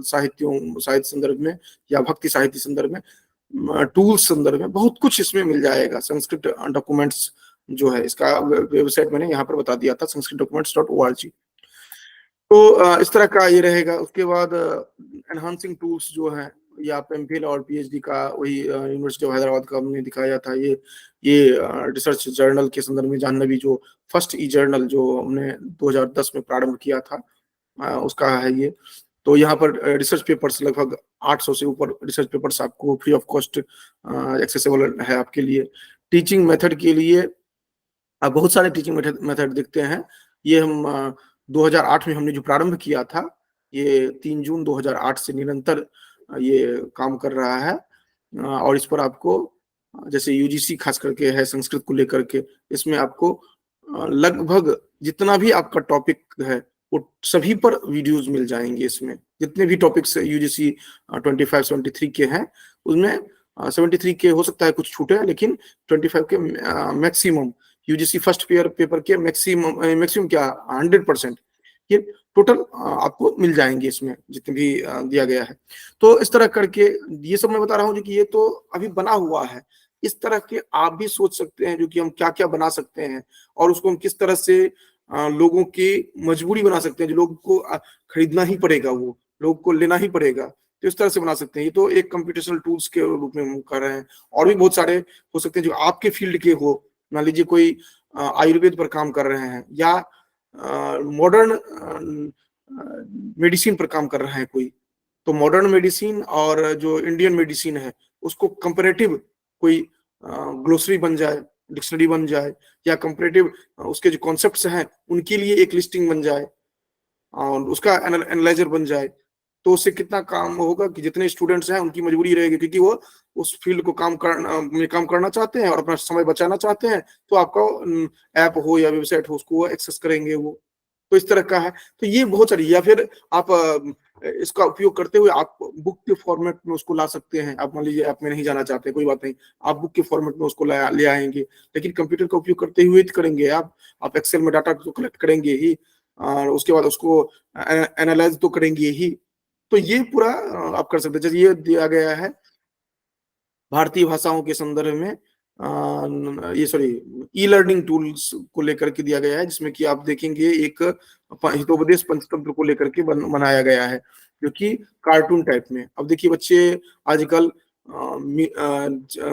साहित्य संदर्भ में, या भक्ति साहित्य संदर्भ में, टूल्स संदर्भ में, बहुत कुछ इसमें मिल जाएगा। संस्कृत डॉक्यूमेंट्स जो है, इसका वेबसाइट मैंने यहाँ पर बता दिया था, sanskritdocuments.org। तो इस तरह का ये रहेगा। उसके बाद एनहांसिंग टूल्स जो है, ये आप एमफिल और पीएचडी का वही यूनिवर्सिटी ऑफ हैदराबाद का हमने दिखाया था। ये रिसर्च जर्नल के संदर्भ में जाह्नवी जो फर्स्ट ई जर्नल जो हमने 2010 में प्रारंभ किया था, उसका है ये। तो यहाँ पर रिसर्च पेपर्स लगभग 800 से ऊपर रिसर्च पेपर्स आपको फ्री ऑफ कॉस्ट एक्सेसिबल है आपके लिए। टीचिंग मेथड के लिए आप बहुत सारे टीचिंग मेथड देखते हैं। ये हम 2008 में हमने जो प्रारंभ किया था, ये 3 जून 2008 से निरंतर ये काम कर रहा है। और इस पर आपको जैसे यूजीसी खास करके है संस्कृत को लेकर के, इसमें आपको लगभग जितना भी आपका टॉपिक है वो सभी पर वीडियोस मिल जाएंगे। इसमें जितने भी टॉपिक्स यूजीसी 25-73 के हैं, उसमें 73 के हो सकता है कुछ छूटे, लेकिन 25 के मैक्सिमम, यूजीसी फर्स्ट पेपर के मैक्सिमम क्या 100% ये टोटल आपको मिल जाएंगे इसमें, जितने भी दिया गया है। तो इस तरह करके ये सब मैं बता रहा हूँ कि ये तो अभी बना हुआ है। इस तरह के आप भी सोच सकते हैं जो कि हम क्या क्या बना सकते हैं, और उसको हम किस तरह से लोगों की मजबूरी बना सकते हैं, जो लोगों को खरीदना ही पड़ेगा, वो लोगों को लेना ही पड़ेगा, तो इस तरह से बना सकते हैं। ये तो एक कंप्यूटेशनल टूल्स के रूप में हम कर रहे हैं। और भी बहुत सारे हो सकते हैं जो आपके फील्ड के हो। मान लीजिए कोई आयुर्वेद पर काम कर रहे हैं, या मॉडर्न मेडिसिन पर काम कर रहे हैं कोई, तो मॉडर्न मेडिसिन और जो इंडियन मेडिसिन है उसको कंपैरेटिव कोई ग्लोसरी बन जाए, डिक्शनरी बन जाए, या कंपैरेटिव उसके जो कॉन्सेप्ट्स हैं उनके लिए एक लिस्टिंग बन जाए और उसका एनालाइजर बन जाए, तो उससे कितना काम होगा कि जितने स्टूडेंट्स हैं उनकी मजबूरी रहेगी, क्योंकि वो उस फील्ड को काम करना चाहते हैं और अपना समय बचाना चाहते हैं, तो आपका ऐप हो या वेबसाइट हो उसको वो एक्सेस करेंगे वो। तो इस तरह का है। तो ये बहुत सारी, या फिर आप इसका उपयोग करते हुए आप बुक के फॉर्मेट में उसको ला सकते हैं। आप मान लीजिए ऐप में नहीं जाना चाहते, कोई बात नहीं, आप बुक के फॉर्मेट में उसको ले आएंगे, लेकिन कंप्यूटर का उपयोग करते हुए करेंगे आप एक्सेल में डाटा तो कलेक्ट करेंगे ही, और उसके बाद उसको एनालाइज तो करेंगे ही। तो ये पूरा आप कर सकते हैं। जैसे ये दिया गया है भारतीय भाषाओं के संदर्भ में, ये सॉरी ई लर्निंग टूल्स को लेकर के दिया गया है, जिसमें कि आप देखेंगे एक हितोपदेश पंचतंत्र को लेकर के बनाया गया है, जो कि कार्टून टाइप में। अब देखिए बच्चे आजकल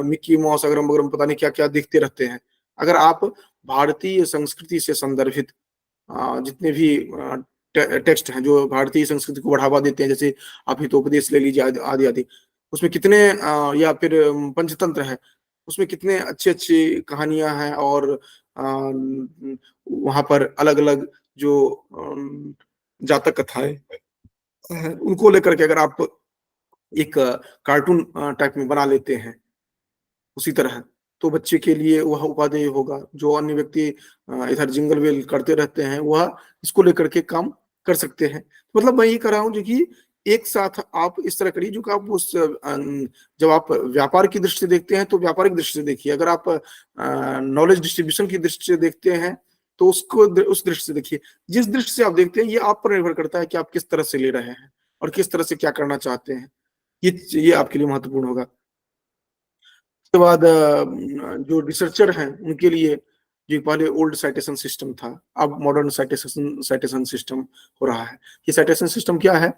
मिक्की माउस अगरम बगरम पता नहीं क्या क्या देखते रहते हैं। अगर आप भारतीय संस्कृति से संदर्भित जितने भी टेक्स्ट हैं जो भारतीय संस्कृति को बढ़ावा देते हैं, जैसे आप हितोपदेश ले लीजिए आदि आदि, उसमें कितने या फिर पंचतंत्र है, उसमें कितने अच्छी अच्छी कहानियां हैं, और वहां पर अलग अलग जो जातक कथाएं हैं उनको लेकर के अगर आप एक कार्टून टाइप में बना लेते हैं उसी तरह, तो बच्चे के लिए वह उपादेय होगा। जो अन्य व्यक्ति इधर जिंगल वेल करते रहते हैं वह इसको लेकर के काम कर सकते हैं। मतलब मैं ये कह रहा हूँ जो कि एक साथ आप इस तरह करिए जो कि आप जब आप व्यापार की दृष्टि से देखते हैं तो व्यापारिक दृष्टि से देखिए, अगर आप नॉलेज डिस्ट्रीब्यूशन की दृष्टि से देखते हैं तो उसको उस दृष्टि से देखिए। जिस दृष्टि से आप देखते हैं ये आप पर निर्भर करता है कि आप किस तरह से ले रहे हैं और किस तरह से क्या करना चाहते हैं, ये आपके लिए महत्वपूर्ण होगा। उसके बाद जो रिसर्चर हैं उनके लिए, जो पहले ओल्ड साइटेशन सिस्टम था अब मॉडर्न साइटेशन सिस्टम हो रहा है। ये साइटेशन सिस्टम क्या है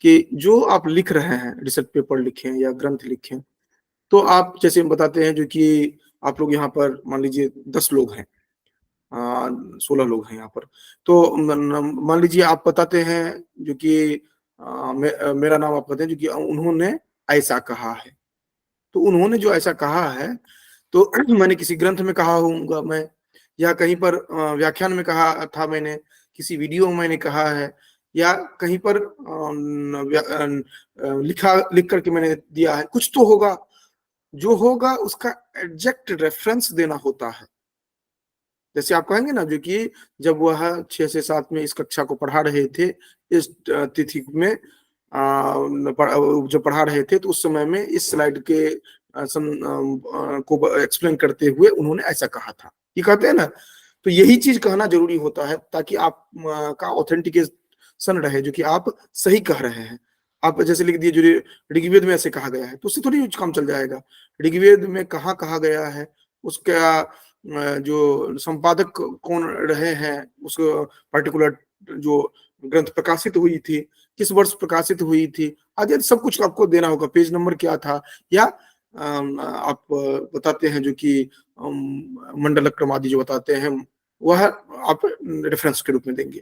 कि जो आप लिख रहे हैं, रिसर्च पेपर लिखें या ग्रंथ लिखें, तो आप जैसे बताते हैं जो कि आप लोग यहाँ पर मान लीजिए 10 लोग हैं, 16 लोग हैं यहाँ पर, तो मान लीजिए आप बताते हैं जो कि मेरा नाम आप कहते हैं जो कि उन्होंने ऐसा कहा है, तो उन्होंने जो ऐसा कहा है तो मैंने किसी ग्रंथ में कहा होऊंगा मैं, या कहीं पर व्याख्यान में कहा था मैंने, किसी वीडियो में मैंने कहा है, या कहीं पर लिख करके मैंने दिया है, कुछ तो होगा। जो होगा उसका एग्जैक्ट रेफरेंस देना होता है। जैसे आप कहेंगे ना जो कि जब वह 6 से 7 में इस कक्षा को पढ़ा रहे थे, इस तिथि में जब पढ़ा रहे थे तो उस समय में इस स्लाइड के को एक्सप्लेन करते हुए उन्होंने ऐसा कहा था, ये कहते हैं ना। तो यही चीज कहना जरूरी होता है ताकि आप का ऑथेंटिकेशन रहे, जो कि आप सही कह रहे हैं। आप जैसे लिख दिए जो ऋग्वेद में ऐसे कहा गया है, तो उससे थोड़ी काम चल जाएगा। ऋग्वेद में कहाँ कहा गया है, उसका जो संपादक कौन रहे हैं, उस पर्टिकुलर जो ग्रंथ प्रकाशित हुई थी, किस वर्ष प्रकाशित हुई थी आदि सब कुछ आपको देना होगा। पेज नंबर क्या था, या आप बताते हैं जो कि मंडल क्रम आदि जो बताते हैं वह आप रेफरेंस के रूप में देंगे।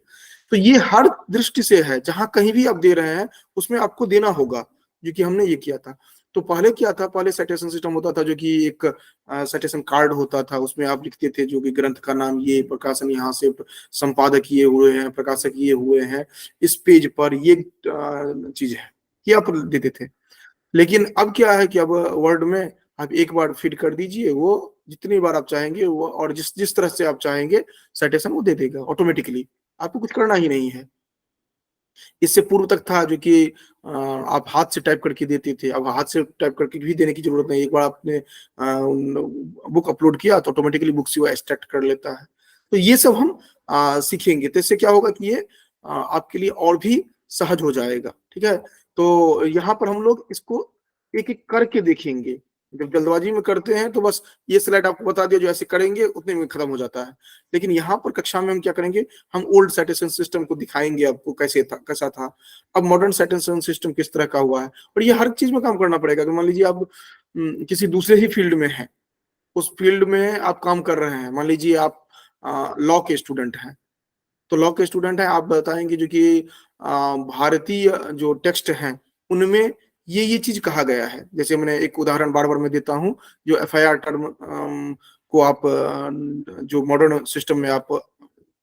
तो ये हर दृष्टि से है, जहां कहीं भी आप दे रहे हैं उसमें आपको देना होगा, जो कि हमने ये किया था। तो पहले क्या था, पहले साइटेशन सिस्टम होता था जो कि एक साइटेशन कार्ड होता था, उसमें आप लिखते थे जो कि ग्रंथ का नाम ये, प्रकाशन यहाँ से, संपादक ये हुए हैं, प्रकाशक ये हुए हैं, इस पेज पर ये चीज है, ये आप देते थे। लेकिन अब क्या है कि अब वर्ड में आप एक बार फीड कर दीजिए, वो जितनी बार आप चाहेंगे वो, और जिस तरह से आप चाहेंगे साइटेशन वो दे देगा ऑटोमेटिकली, आपको कुछ करना ही नहीं है। इससे पूर्व तक था जो कि आप हाथ से टाइप करके देते थे, अब हाथ से टाइप करके भी देने की जरूरत नहीं। एक बार आपने बुक अपलोड किया तो ऑटोमेटिकली बुक से वो एक्सट्रैक्ट कर लेता है। तो ये सब हम सीखेंगे, तो इससे क्या होगा कि ये आपके लिए और भी सहज हो जाएगा। ठीक है, तो यहाँ पर हम लोग इसको एक एक करके देखेंगे। जब जल्दबाजी में करते हैं तो बस ये स्लाइड आपको बता दिया, जो ऐसे करेंगे उतने में खत्म हो जाता है। लेकिन यहाँ पर कक्षा में हम क्या करेंगे, हम ओल्ड साइटेशन सिस्टम को दिखाएंगे आपको कैसा था, अब मॉडर्न साइटेशन सिस्टम किस तरह का हुआ है। और ये हर चीज में काम करना पड़ेगा। मान लीजिए आप किसी दूसरे ही फील्ड में हैं, उस फील्ड में आप काम कर रहे हैं, मान लीजिए आप लॉ के स्टूडेंट हैं, तो लॉ के स्टूडेंट हैं, आप बताएंगे जो कि भारतीय जो टेक्स्ट हैं उनमें ये चीज कहा गया है। जैसे मैंने एक उदाहरण बार बार मैं देता हूँ, जो एफआईआर टर्म को आप जो मॉडर्न सिस्टम में आप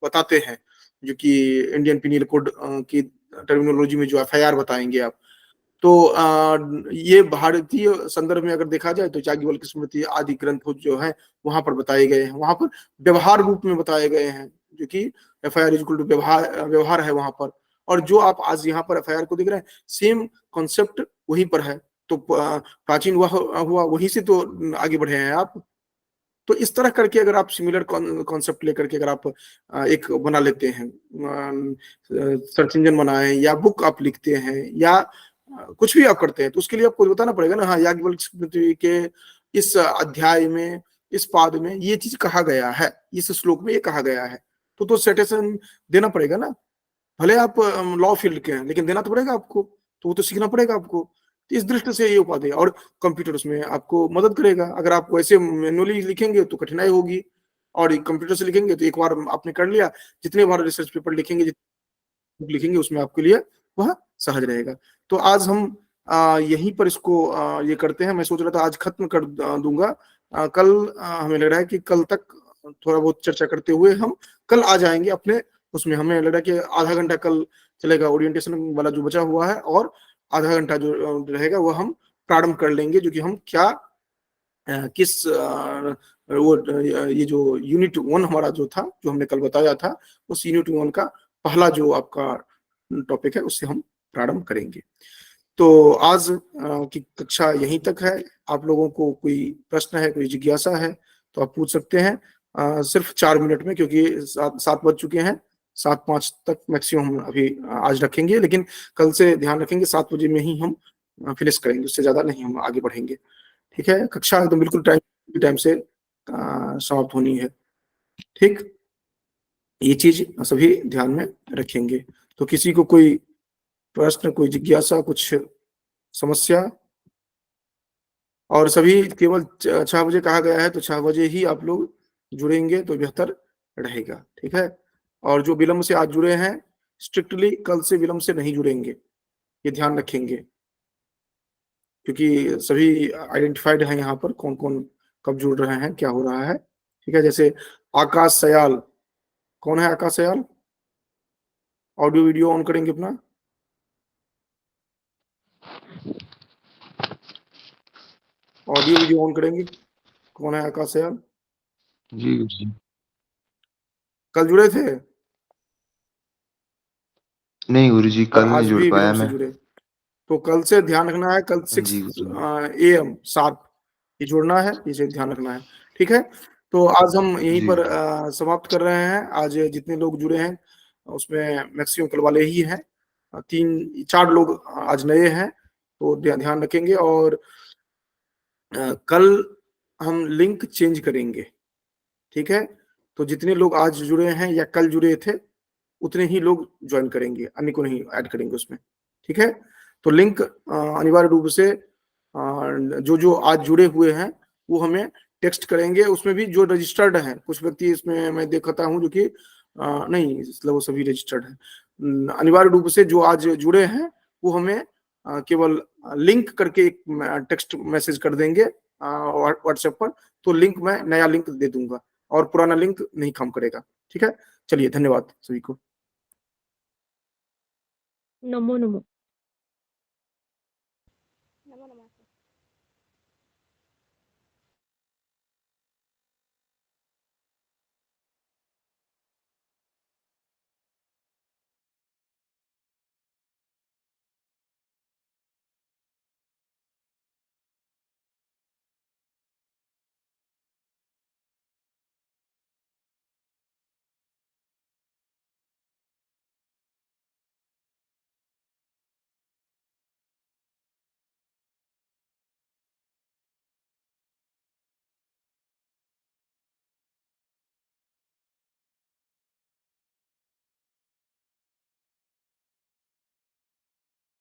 बताते हैं, जो कि इंडियन पिनल कोड की टर्मिनोलॉजी में जो एफआईआर बताएंगे आप, तो ये भारतीय संदर्भ में अगर देखा जाए तो याज्ञवल्क्य स्मृति आदि ग्रंथ जो है वहां पर बताए गए हैं, वहां पर व्यवहार रूप में बताए गए हैं, जो कि एफआईआर इक्वल टू व्यवहार है वहां पर। और जो आप आज यहाँ पर एफआईआर को देख रहे हैं, सेम कॉन्सेप्ट वहीं पर है। तो प्राचीन हुआ वहीं से तो आगे बढ़े हैं आप। तो इस तरह करके अगर आप सिमिलर कॉन्सेप्ट लेकर के अगर आप एक बना लेते हैं, सर्च इंजन बनाए या बुक आप लिखते हैं या कुछ भी आप करते हैं, तो उसके लिए आपको बताना पड़ेगा ना, हाँ याज्ञवल्क्य स्मृति के इस अध्याय में, इस पाद में ये चीज कहा गया है, इस श्लोक में ये कहा गया है, तो साइटेशन देना पड़ेगा ना। भले आप लॉ फील्ड के हैं, लेकिन देना तो पड़ेगा आपको, तो वो तो सीखना पड़ेगा आपको। तो इस दृष्टि से ये उपाधि, और कंप्यूटर उसमें आपको मदद करेगा। अगर आप ऐसे मैनुअली लिखेंगे तो कठिनाई होगी, और कंप्यूटर से लिखेंगे तो एक बार आपने कर लिया, जितने बार रिसर्च पेपर लिखेंगे, लिखेंगे, उसमें आपके लिए वह सहज रहेगा। तो आज हम यहीं पर इसको ये करते हैं। मैं सोच रहा था आज खत्म कर दूंगा, कल हमें लग रहा है कि कल तक थोड़ा बहुत चर्चा करते हुए हम कल आ जाएंगे अपने उसमें। हमें लग रहा है कि आधा घंटा कल चलेगा ओरिएंटेशन वाला जो बचा हुआ है, और आधा घंटा जो रहेगा वह हम प्रारंभ कर लेंगे, जो कि हम क्या किस वो ये जो यूनिट 1 हमारा जो था, जो हमने कल बताया था, उस यूनिट 1 का पहला जो आपका टॉपिक है उससे हम प्रारंभ करेंगे। तो आज की कक्षा यहीं तक है। आप लोगों को कोई प्रश्न है, कोई जिज्ञासा है तो आप पूछ सकते हैं, सिर्फ 4 मिनट में, क्योंकि 7 बज चुके हैं। 7:05 तक मैक्सिमम अभी आज रखेंगे, लेकिन कल से ध्यान रखेंगे 7 बजे में ही हम फिनिश करेंगे, उससे ज्यादा नहीं हम आगे बढ़ेंगे। ठीक है, कक्षा एकदम बिल्कुल टाइम से समाप्त होनी है। ठीक, ये चीज सभी ध्यान में रखेंगे। तो किसी को कोई प्रश्न, कोई जिज्ञासा, कुछ समस्या? और सभी केवल 6 बजे कहा गया है, तो 6 बजे ही आप लोग जुड़ेंगे तो बेहतर रहेगा। ठीक है, और जो विलंब से आज जुड़े हैं, स्ट्रिक्टली कल से विलंब से नहीं जुड़ेंगे, ये ध्यान रखेंगे, क्योंकि सभी आइडेंटिफाइड है यहाँ पर कौन कौन कब जुड़ रहे हैं, क्या हो रहा है। ठीक है, जैसे आकाश सयाल, कौन है आकाश सयाल? ऑडियो वीडियो ऑन करेंगे अपना। ऑडियो वीडियो ऑन करेंगे, कौन है आकाश सयाल? जी जी। कल जुड़े थे? नहीं गुरुजी, कल नहीं आज जुड़ भी पाया विलंब से मैं। जुड़े, तो कल से ध्यान रखना है। कल 6 जी गुरुजी। AM 7 ये जुड़ना है, इसे ध्यान रखना है। ठीक है, तो आज हम यहीं जी पर समाप्त कर रहे हैं। आज जितने लोग जुड़े हैं उसमें मैक्सिमम कल वाले ही हैं, 3-4 लोग आज नए हैं, तो ध्यान रखेंगे। और कल हम लिंक चेंज करेंगे। ठीक है, तो जितने लोग आज जुड़े हैं या कल जुड़े थे उतने ही लोग ज्वाइन करेंगे, अन्य को नहीं ऐड करेंगे उसमें। ठीक है, तो लिंक अनिवार्य रूप से जो जो आज जुड़े हुए हैं वो हमें टेक्स्ट करेंगे। उसमें भी जो रजिस्टर्ड हैं, कुछ व्यक्ति इसमें मैं देखता हूँ जो कि नहीं, मतलब वो सभी रजिस्टर्ड हैं। अनिवार्य रूप से जो आज जुड़े हैं वो हमें केवल लिंक करके एक टेक्स्ट मैसेज कर देंगे व्हाट्सएप पर, तो लिंक मैं नया लिंक दे दूंगा, और पुराना लिंक नहीं काम करेगा। ठीक है, चलिए, धन्यवाद सभी को। नमो नमो।